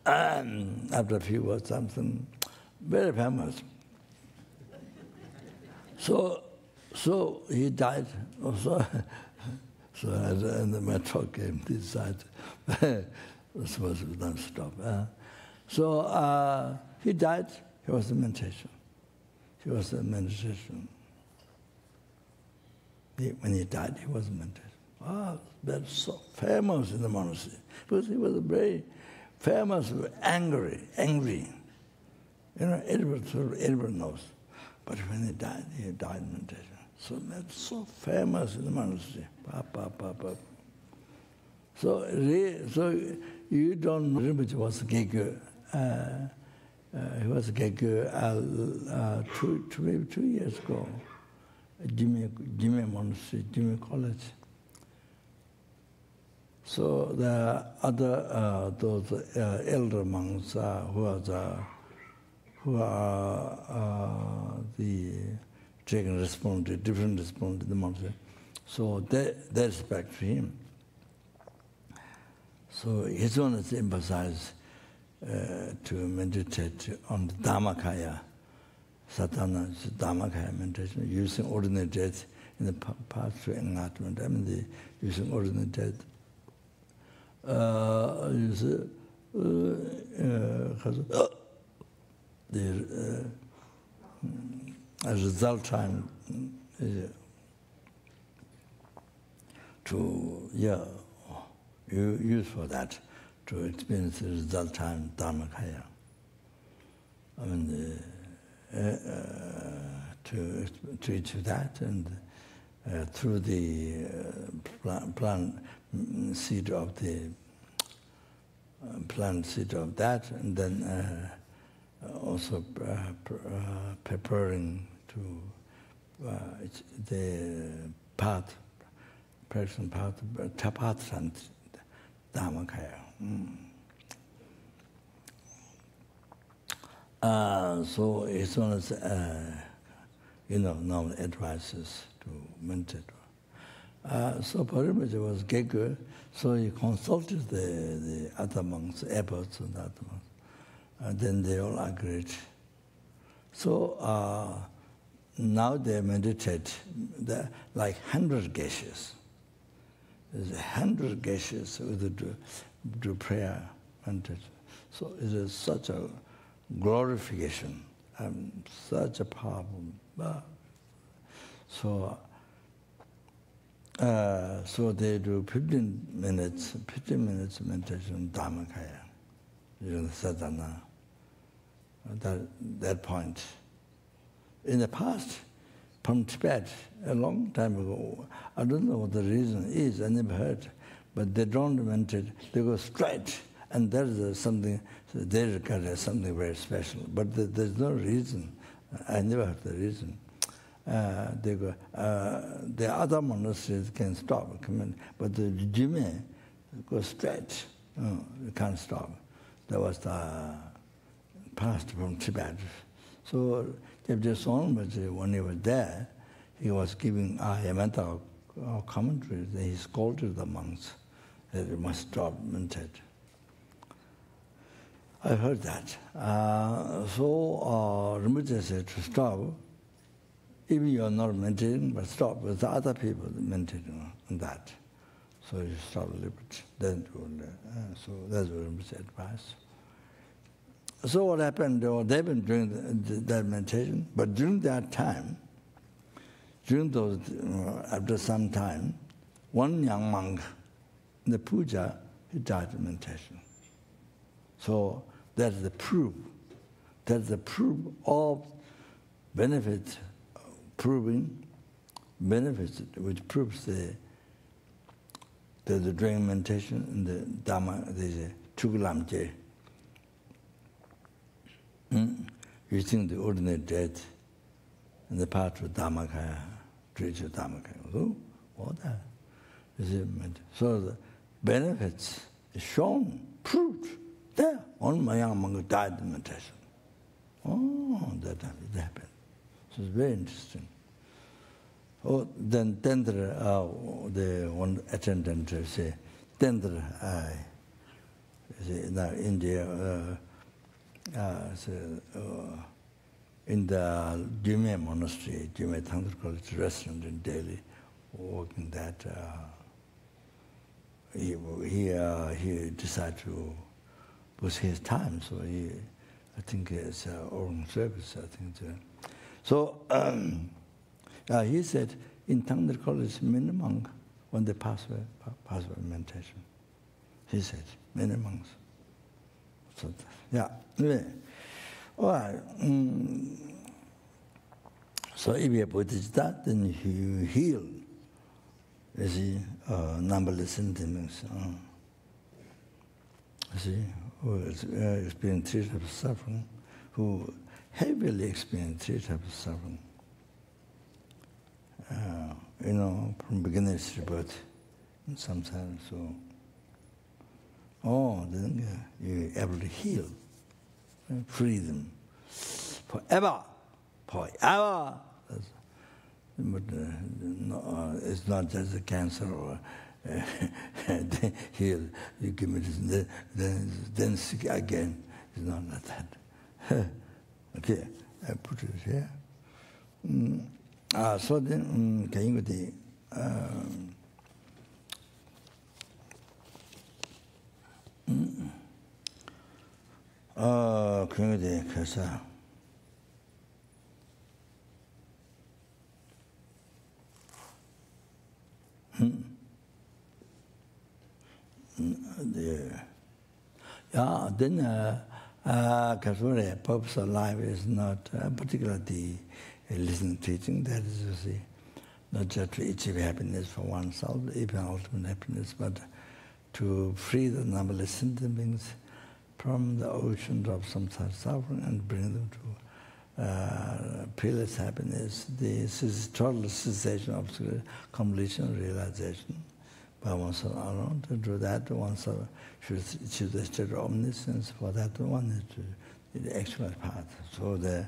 And after a few words, something very famous. So he died. Also, so and my talk came this side. Supposed to be done stop. So he died. He was in meditation. He was in meditation. When he died, he was in meditation. That's so famous in the monastery because he was very famous, angry. You know, everybody knows. But when he died in meditation. So that's so famous in the monastery. So you don't know Rinpoche was Gege. He was Gege maybe 2 years ago. Jimmy Monastery, Jimmy College. So the other those elder monks who are the taking responsibility, different responsibility in the monastery. So they respect him. So he's going to emphasize to meditate on the Dhammakaya, Satana Dhammakaya meditation, using ordinary death in the path to enlightenment. I mean, using ordinary death. The result time to you use for that to experience the result time Dhammakaya. I mean, to achieve that, and through the plant seed of that, and then also preparing to the path, person path, tapath and Dhammakaya. So it's one of normal advices to meditate. So Parimasa was Gege, so he consulted the other monks, abbots and other monks, and then they all agreed. So now they meditate like 100 geshes. There's 100 geshes who do prayer meditation. So it is such a glorification, such a powerful. So So they do 15 minutes meditation, Dhammakaya, during the sadhana, that point. In the past, from Tibet, a long time ago, I don't know what the reason is, I never heard, but they don't meditate, they go straight, and there's something, they regard as something very special, but there's no reason. I never heard the reason. They go, the other monasteries can stop, but the Jime go straight. You can't stop. That was the past from Tibet. So Deputy Sonmaji, when he was there, he was giving mental commentary. He scolded the monks that they must stop meditate. I heard that. So Rinpoche said to stop. Even you are not meditating, but stop with the other people meditating on that. So you stop a little bit. Then so that's what Rinpoche advised. So what happened? They've been doing that meditation, but during that time, during those after some time, one young monk, in the puja, he died in meditation. So that's the proof. That's the proof of benefit. Proving benefits, which proves the during meditation in the Dhamma, there's a Chukulamje. You think the ordinary death in the path of Dhammakaya, Tricha Dhammakaya. So, all that is so the benefits is shown, proved there. One young monk died in meditation. Oh, that happened. So it's very interesting. Oh, then Tendra, the one attendant say, Tendra, now India, in the Jume monastery, Jume Tantra College restaurant in Delhi, working that, he decided to was his time, so I think it's own service, I think. So he said, in Tantra College, many monks, when they pass away meditation. He said, many monks. So, yeah, anyway. All right. So if you put that, then you heal. You see, numberless sentiments. You see, who experience three types of suffering, who heavily experience three types of suffering. From beginning to birth, sometimes. So, then you're able to heal, free them forever. But it's not just a cancer or heal. You give me this, then sick again. It's not like that. Okay, I put it here. So then, can you go 그래서 yeah, then purpose of life is not particularly listening teaching. That is to say, not just to achieve happiness for oneself, even ultimate happiness, but to free the numberless sentiments from the oceans of samsara suffering and bring them to peerless happiness. This is total cessation of completion, realization by oneself alone. To do that, oneself should achieve the state of omniscience. For that, one is to the actual path. So the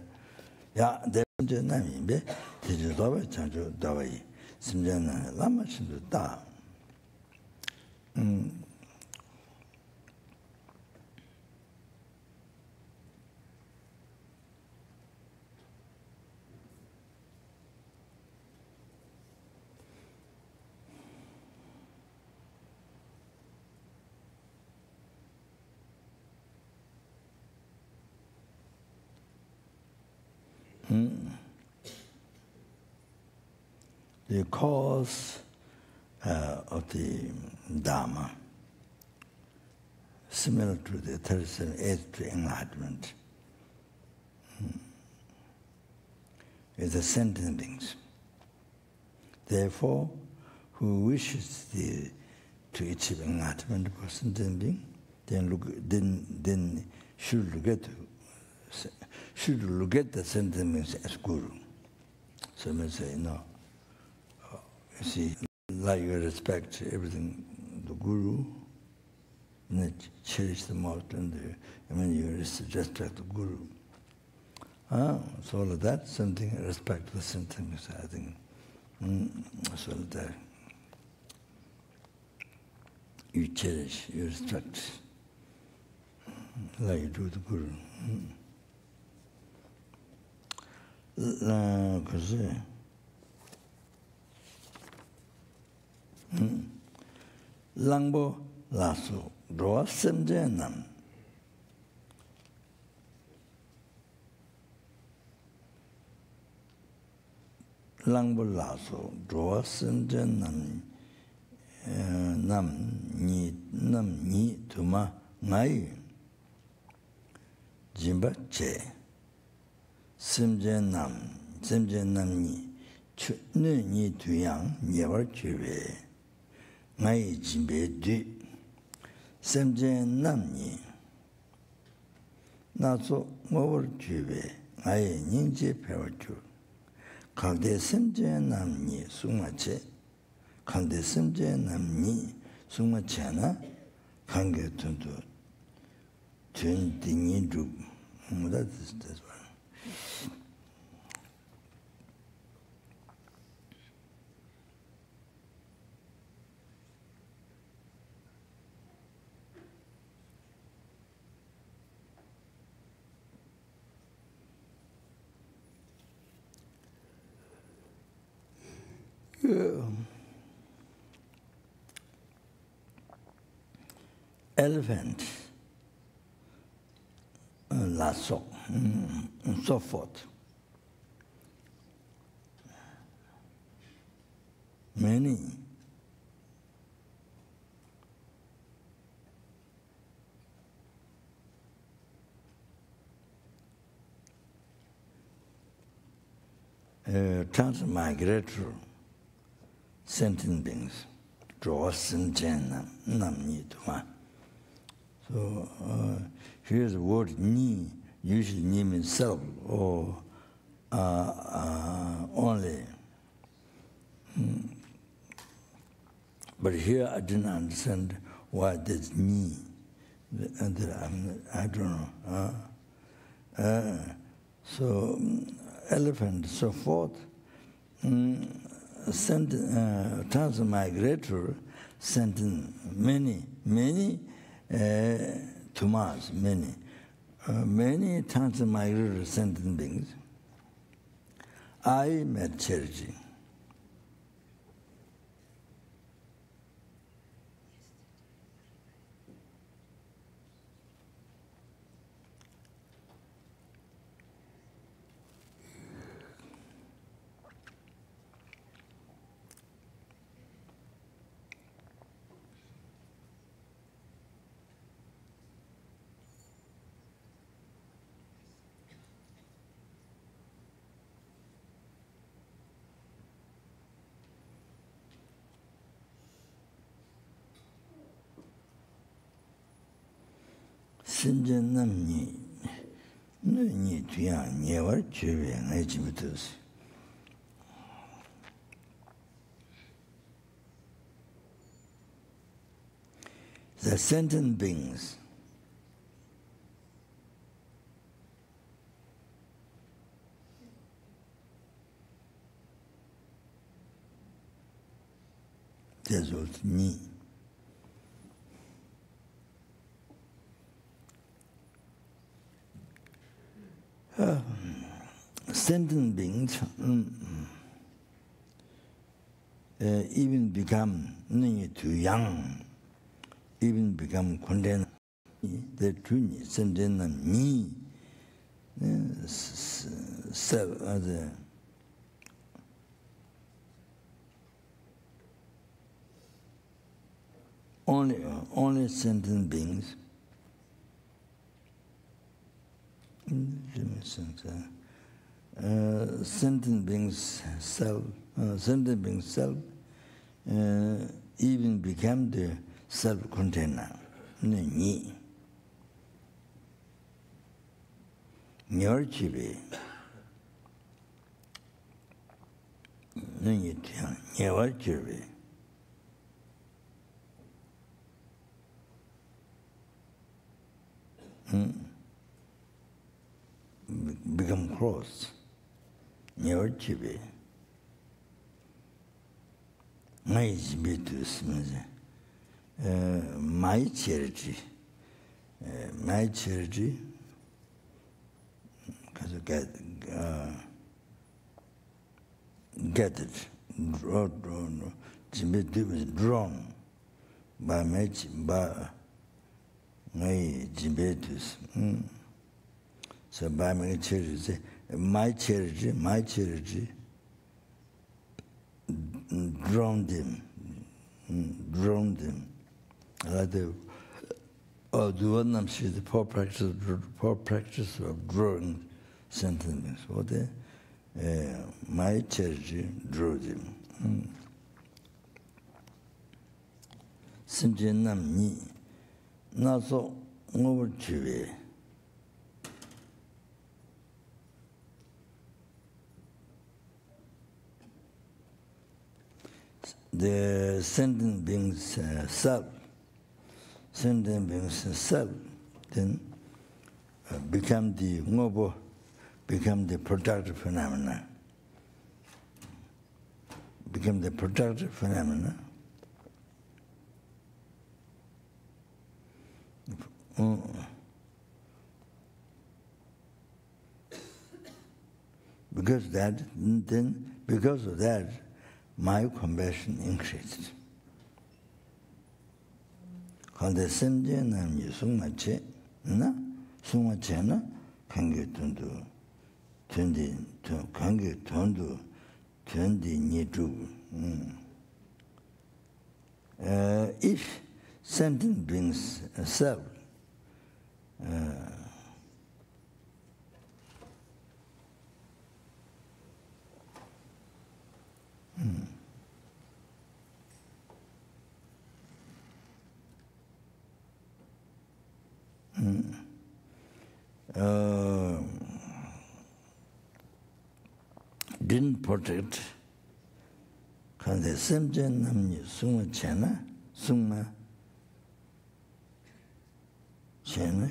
남인데 대주도에 자주 다와이 심전은 라마신도 다 The cause of the Dharma, similar to the 37 aids to enlightenment, is the sentient beings. Therefore, who wishes to achieve enlightenment for sentient being, then should look at the sentient beings as guru. So may say, no, you see, like you respect everything, the guru, and cherish the most, and you respect the guru. So all of that, something, respect the sentient beings, I think. So that you cherish, you respect, like you do the guru. Because langbo laso roa semje nam. Langbo laso roa semje nam ni tuma ngai jimba che semje nam ni chu ni tuyang nyewar chuwe ngai jimbe du semje nam ni naso ngowar chuwe ngai nyingje pewar chu 강대 semje nam ni sungma che 강대 semje nam ni sungma chena 강게 tundu tun dingi ru that's one. Elephant, lasso, and so forth. Many transmigratory sentient beings draw Simchen Nam Ni Tuma. So here's the word Ni, usually Ni means self or only. But here I didn't understand why there's Ni. I don't know. So elephant, so forth, transmigrator sent in many tumas, many transmigrator sentient beings. I met charity. Simchen nam ni tuyang nyewar chuwe ngay jimitus. The sentient beings there's also ni. Sentient beings even become too young, even become condemned. The true sentient me, only sentient beings. Sentient beings self, even become the self-container. Ni. Nyorchibe. Ni tiang. Nyorchibe. Become cross. Nyorchibe. My jibitus means my charity. My charity, because get it, drawn. Jibitu was drawn by my jibitus. So by my charity, my charity, drowned them. Like the one the poor practice of drawing sentiments. What my charity drew them. Simjen nam ni na so over chive. The sentient beings self, then become the productive phenomena. Become the productive phenomena. Because of that, my compassion increased. Quand semje nam yi sungma che, na sungma che na kange tundu ni zhu. If sentient brings self, didn't protect, because the same namni sungma chena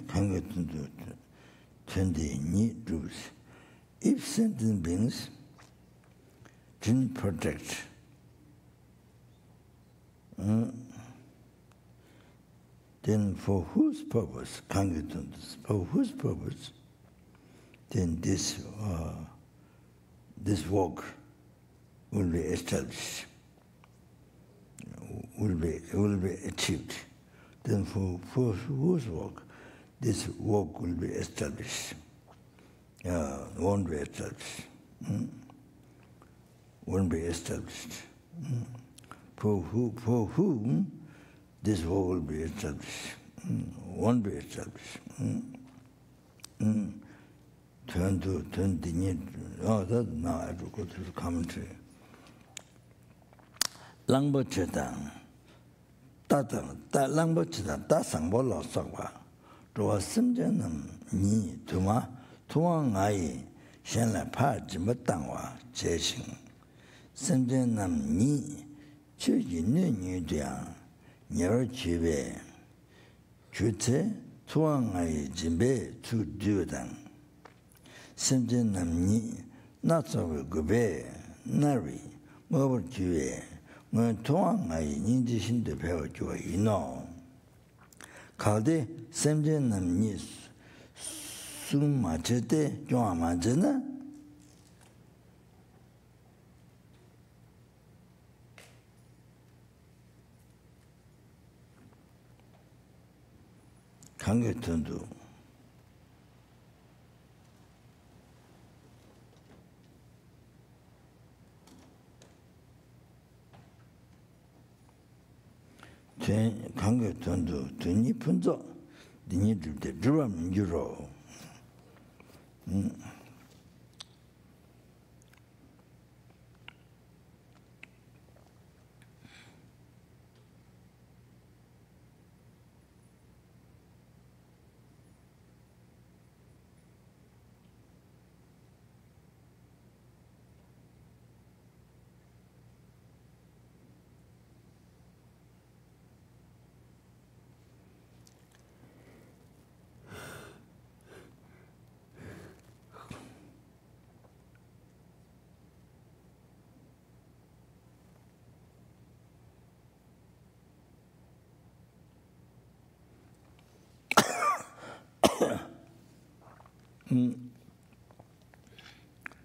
kange tundu ni zhu. If sentient beings didn't protect, then for whose purpose, for whose purpose, then this work will be established, will be achieved. Then for whose work, this work will be established, won't be established. Won't be established. For whom this work will be established, won't be established. Turn the need. Oh, that now I have to go to the commentary. Langbo chetang, langbo chetang, ta sangbo lo sakwa. Zhuwa simje nam ni tuma ngayi shen la pa jimba tangwa che shing. Simje nam ni chu yin nyu diang nyer chibe. Chu tse tuwa ngayi jimbe chu diyo dang. Simje nam ni na tsawe gube nari ngobar chiwe. Ngayi tuwa ngayi ninji shindu pewa juwa ino. Kalde semje nam ni sung ma che te juwa ma che na kange tundu 관계 돈도 돈이 분조 니들도 주면 유로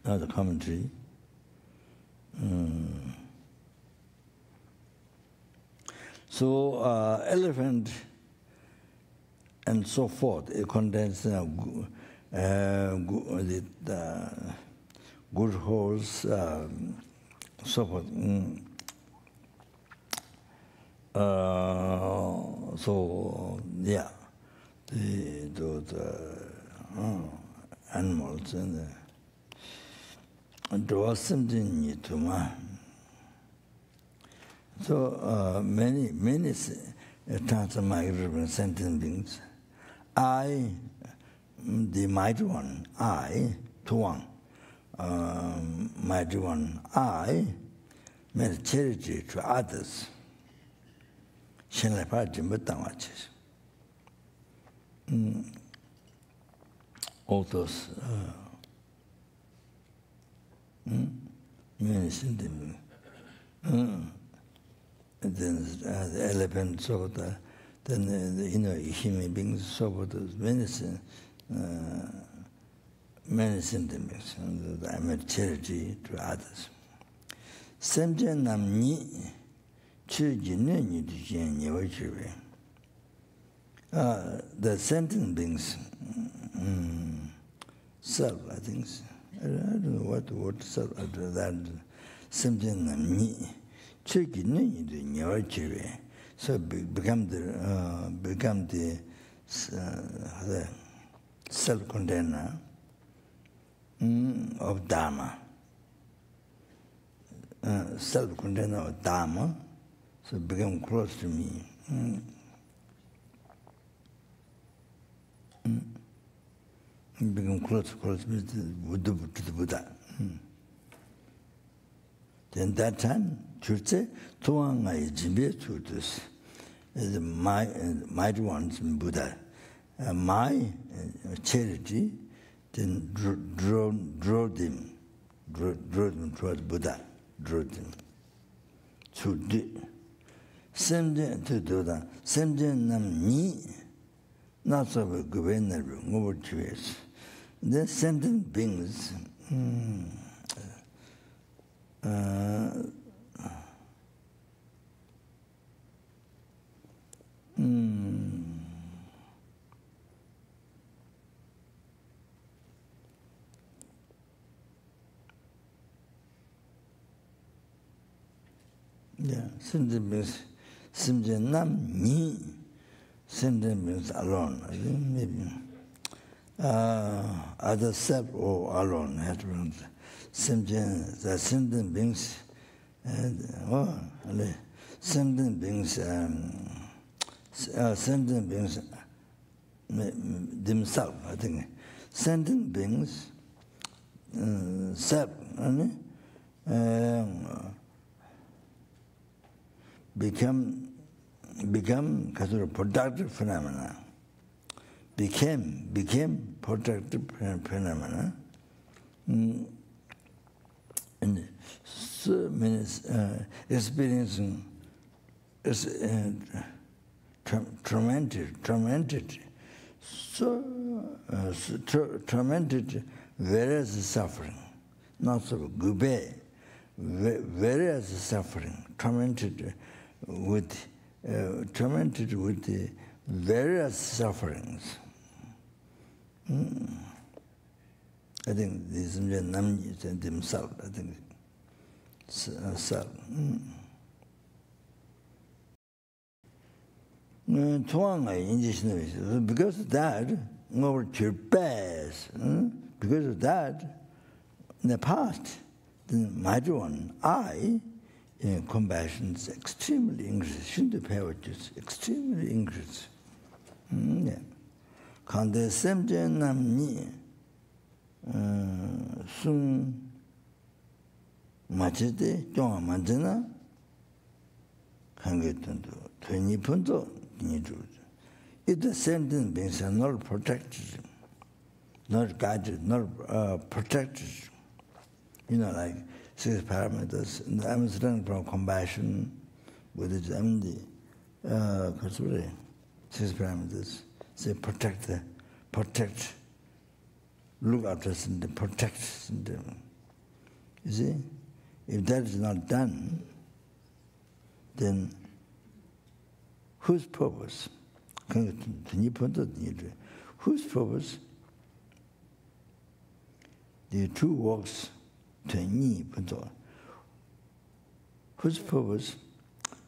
Now the commentary. So elephant and so forth, it contains good holes, so forth. So yeah, the animals and draw something to man. So many times my sentient beings, I, the mighty one, I, to one, mighty one, I, made charity to others. All those many sentiments. Then the elephants, so then human beings, so those many sentiments. I made charity to others. Semjen nam ni chuji ne ni dijen yewa chiwe. The sentient beings, self, I think. I don't know what the word self after that. Semjen nam ni chuji ne ni dijen yewa chiwe. So become the self-container of Dharma. Self-container of Dharma, so become close to me. Become close to the Buddha. Then that time, Churche, Tuanga Jimbe Chutus, is my mighty ones in Buddha. My charity then drew them towards Buddha, drew them. So same day to do that. Same day nam ni not so governor over choice. The sentient beings yeah, sentient beings, sentient nam ni, sentient beings alone. I think maybe other self or alone had to be the sentient beings, and sentient beings, sentient beings themselves. I think sentient beings, self, become kind of productive phenomena. Became productive phenomena. And so many experiencing tormented, tormented various suffering, not so gube, various suffering, tormented with the various sufferings. I think these Namni themselves, I think, self. Because of that, because of that, in the past, the major one, compassion is extremely increased. Extremely increased. Kande semje namni sum machete jonga manjana kangetundu 20 punto nidu. If the sentence beings are not protected, not guided, not protected, like 6 parameters, and I'm starting from compassion, Buddhism, the 6 parameters. Say protect, look after symptom, protect symptom. You see, if that is not done, then whose purpose? Whose purpose? The 2 works whose purpose?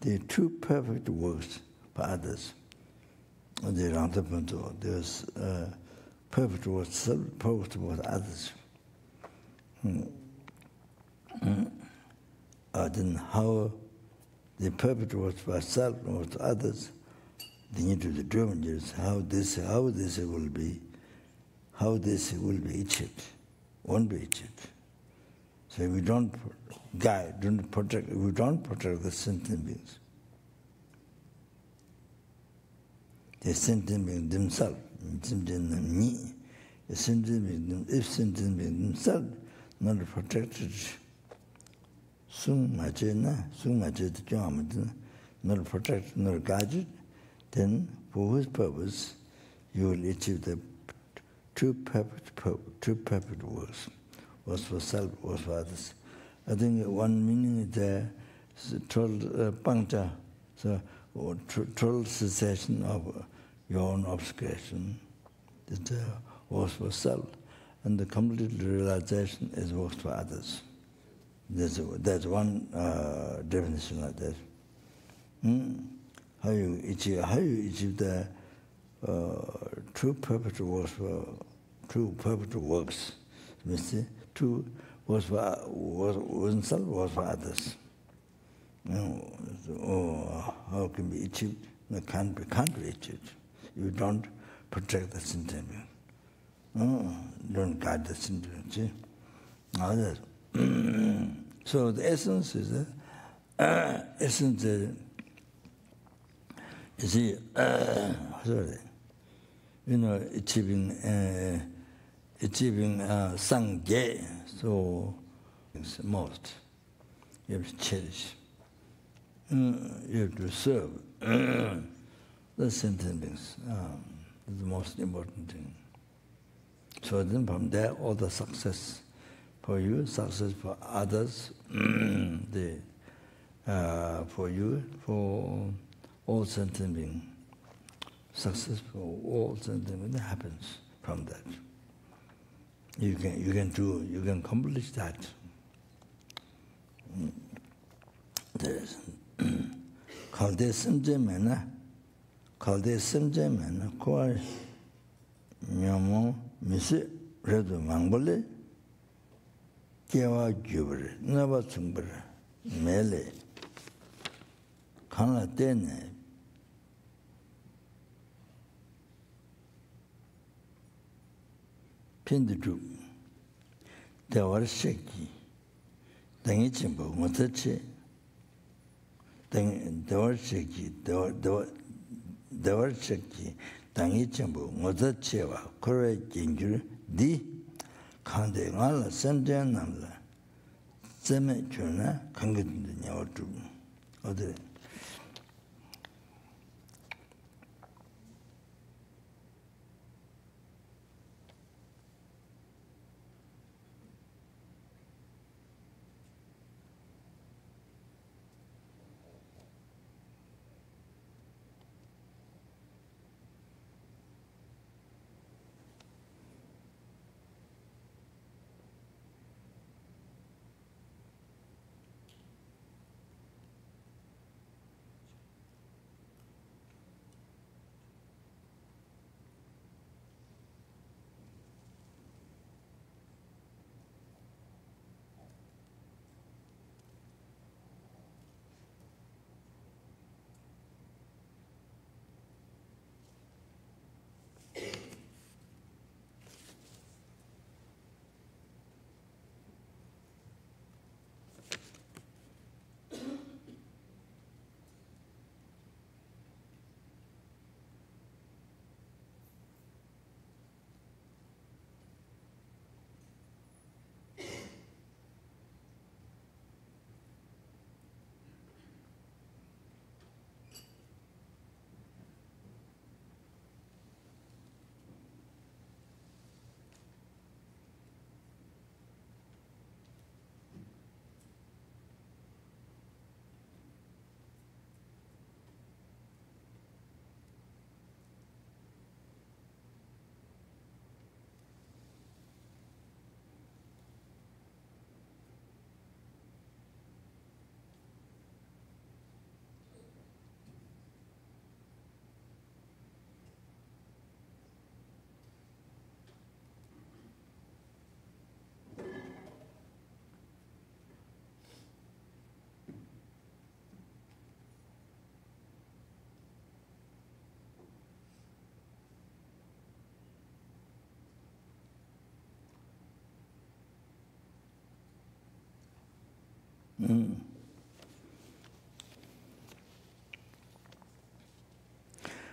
The 2 perfect works for others. There's perfect works, self, perfect works for others. Then how the perfect works for self and for others, they need to determine is how this will be achieved, won't be achieved. So if we don't guide, don't protect, if we don't protect the sentient beings, the sentient beings themselves, if sentient beings themselves not protected, not protected, not guided, then for whose purpose you will achieve the 2 perfect works. Was for self, was for others. I think one meaning is there, total puncture, so total cessation of your own obscuration. That was for self, and the complete realization is works for others. That's one definition like that. How you achieve the 2 perfect works for 2 perfect works. You see, 2 was for oneself, was for others. How can be achieved? It can't be achieved. You don't protect the sentient being. Don't guard the sentient being. So the essence is you see, achieving sangye, so it's most. You have to cherish. You have to serve the sentient beings. That's the most important thing. So then from there, all the success for you, success for others, for you, for all sentient beings. Success for all sentient beings happens from that. You can accomplish that. There's kalde simje mena, kwa nyamo misi redo mangbole, kewa gyubre, naba tsungbre, mele, kanla tene, pindidu, dewar sheki, dangi chimbo, motache, dewar sheki, dangi chimbo, motache wa, kore jingyur, di, kande ngala sanjan namla, zeme chuna, kangatundu nyawa tubu. Other.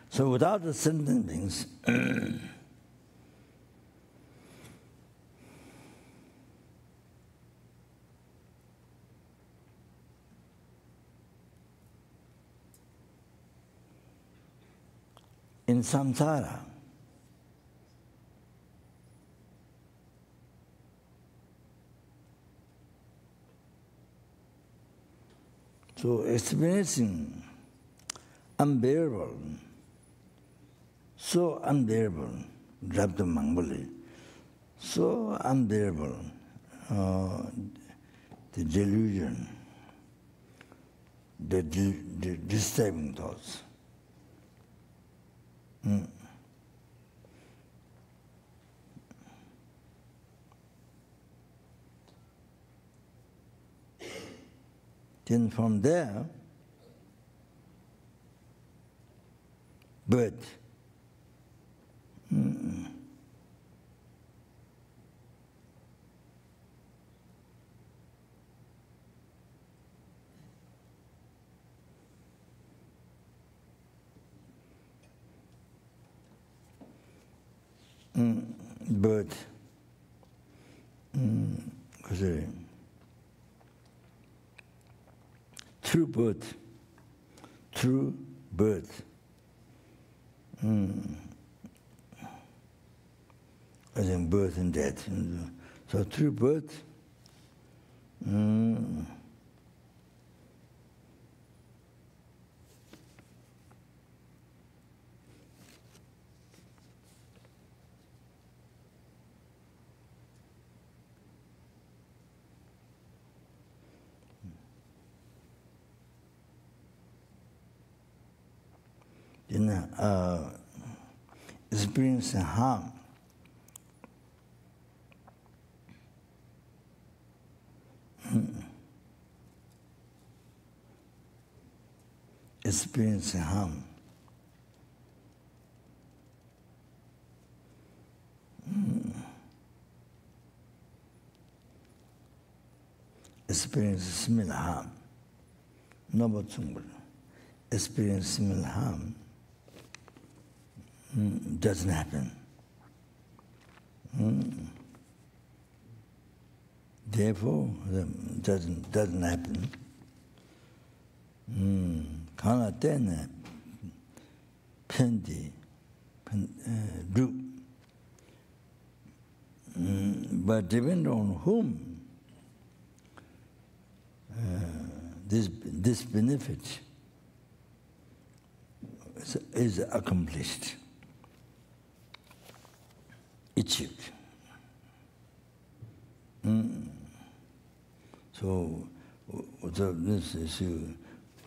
So without the sentient beings, in samsara, so experiencing unbearable, so unbearable, Drabda Mangoli, so unbearable, the delusion, the disturbing thoughts. Then from there, birth. Birth. True birth. True birth. As in birth and death. So true birth. Experiencing harm. Experiencing harm. Experience similar harm. No but experience similar harm doesn't happen. Therefore, doesn't happen. Kana tena pendi do. But depend on whom this benefit is accomplished, achieved. So this is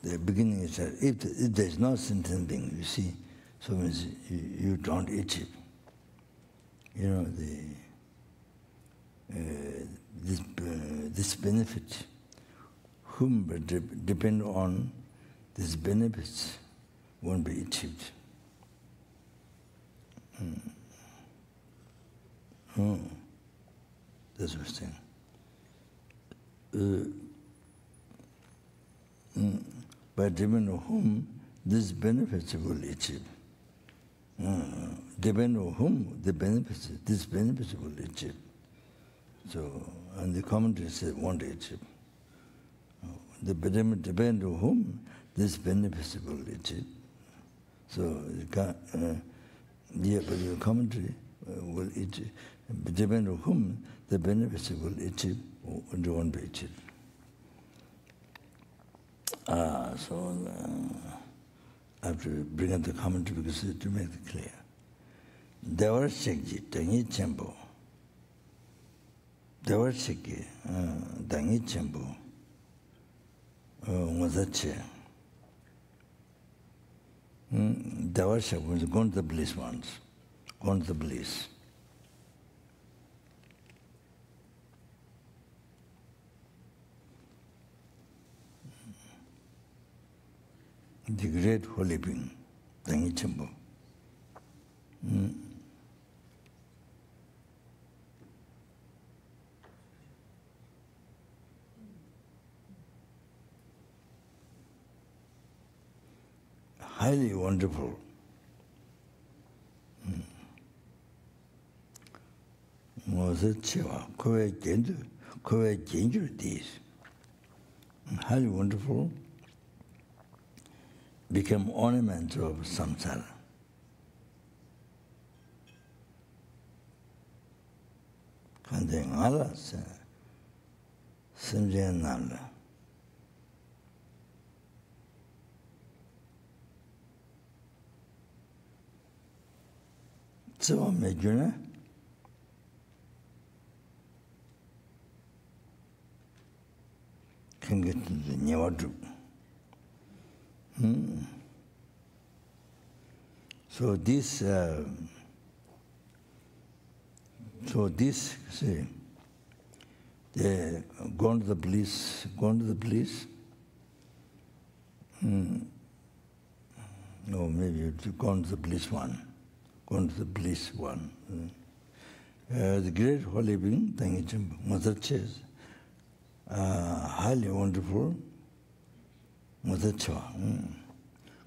the beginning is that if there is no sentient being, you see, so means you don't achieve. You know this benefit, whom depend on these benefits won't be achieved. That's what I'm saying. But depend on whom these benefits will achieve. Depend on whom these benefits will achieve. So, and the commentary said won't achieve. Depend on whom these benefits will achieve. So, but the commentary will achieve. Depend on whom the benefits will achieve or won't be achieved. So I have to bring up the commentary because to make it clear. Devar Shekji, Tangi Chambo. Devar Shekji, Tangi Chambo. Wazache. Devar Shekji was gone to the bliss once. Gone to the bliss. The great holy being, Tangi Chambo. highly wonderful. Highly wonderful, become ornament of samsara. Kante ngala semjen namla. Tsewa mejuna, kangetundu nyewadu. So this, see, they gone to the police. No, maybe it's gone to the police one. The great holy being, Tangechim, Mother Ches, highly wonderful, Mother Chua,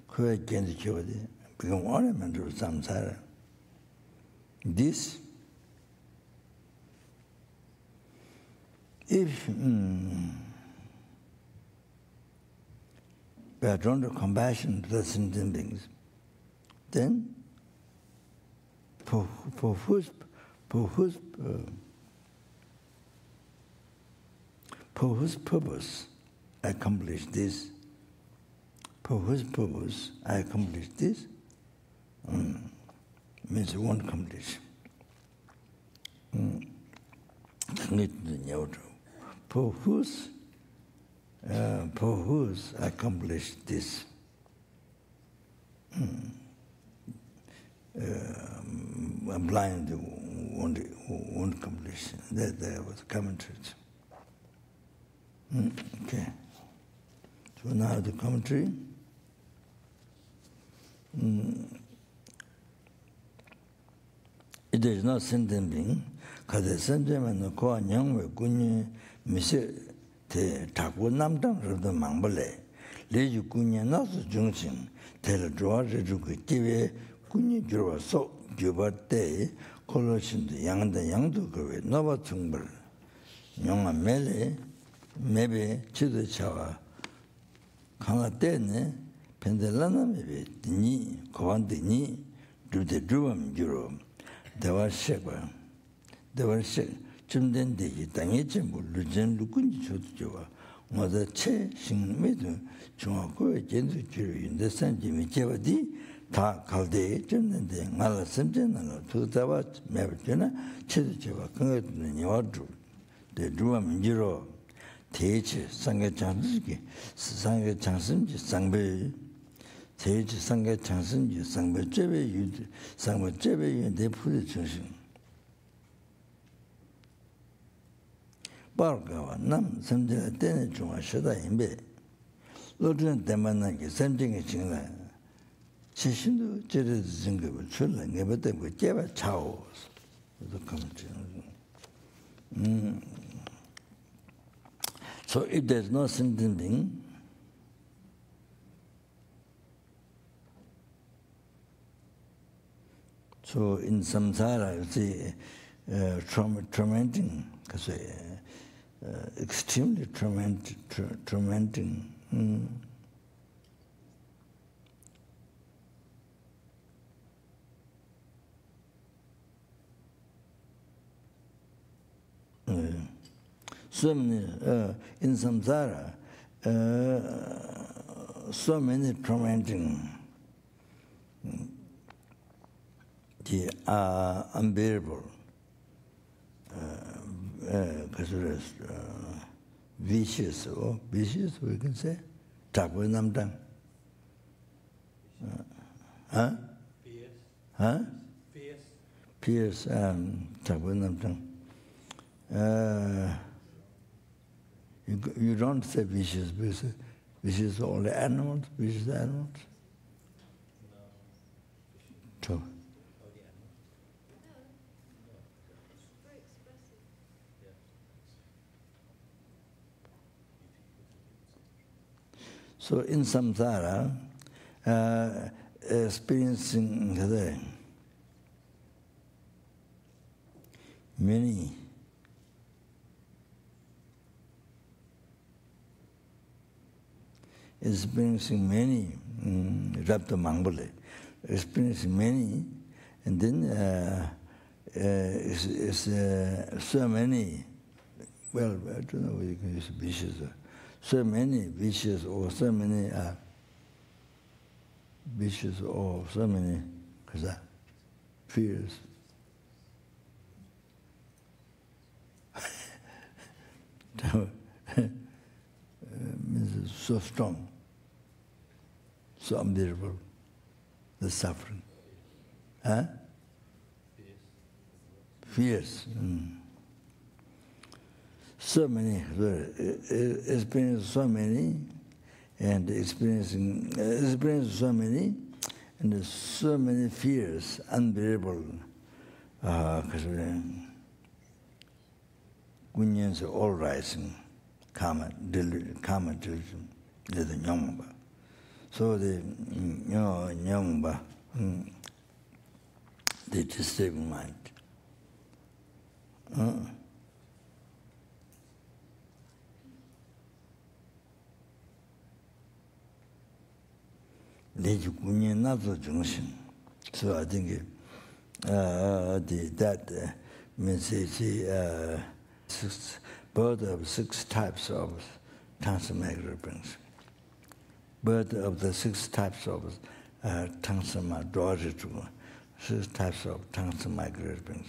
Kuya Kendi Chivadi, become ornament of samsara. This, if we are drawn to compassion to the sentient beings, then for whose purpose I accomplish this? For whose purpose I accomplish this? Means you won't accomplish. For whose I accomplish this? I'm blind, won't accomplish. That was commentary. Okay. So now the commentary. It is not sentient being, because the sentient man ko nyangwe kunye mise te taku namdang rada mangbale, leju kunye nasu jungshin, tela drowa rejuku kiwe kunye jirwa so gyubar te, kolo shindu yangda yangdu kawe noba tsungbar, nyonga mele, mebe chido chawa, kanga tene, pendelana mebe, dini, kowan dini, dhubde dhubam jiro, dewa shekwa, chumden degi dange chenpo lujen lukunji chodo jowa, ngoda che shing medu, chunga kowe jendu jiro yunde sanji me chewa di, ta kalde chumden de ngala semchen nalo, tu dawa meba jona, chedo chewa kanga duna nyewa dhru, de dhubam jiro, 대체 상계 장승기 상계 장승지 상배 대체 상계 장승지 상배 제배 유지 상배 제배 대표의 중심 바르가와 남 선제 때는 중앙시다 임배 로드는 대만나게 선정의 증라 지신도 제대로 증급을 출는 게부터 그 제발 차오 그래서 감지 So if there is no sentient being, so in samsara, you see, tormenting, extremely tormenting. So many, in samsara, so many tormenting are unbearable. Vicious, we can say. Takwe namdang. Fierce, takwe namdang. You don't say vicious, because vicious are only animals, vicious animals. So. So in samsara, experiencing the many experiencing many Rabda Mangbole, experiencing many, and then it's so many, well, I don't know whether you can use vicious, so many vicious or so many vicious or so many fears. Means so strong, so unbearable, the suffering. Huh? Fears. So many, experience so many, and experiencing so many, and so many fears, unbearable. Gunyans all rising, karma delusion, the nyongba. So the nyongba, the disturbing mind. So I think that means it's birth of 6 types of tangsa brings. Birth of the 6 types of tangsa daughter to 6 types of tangsa brings.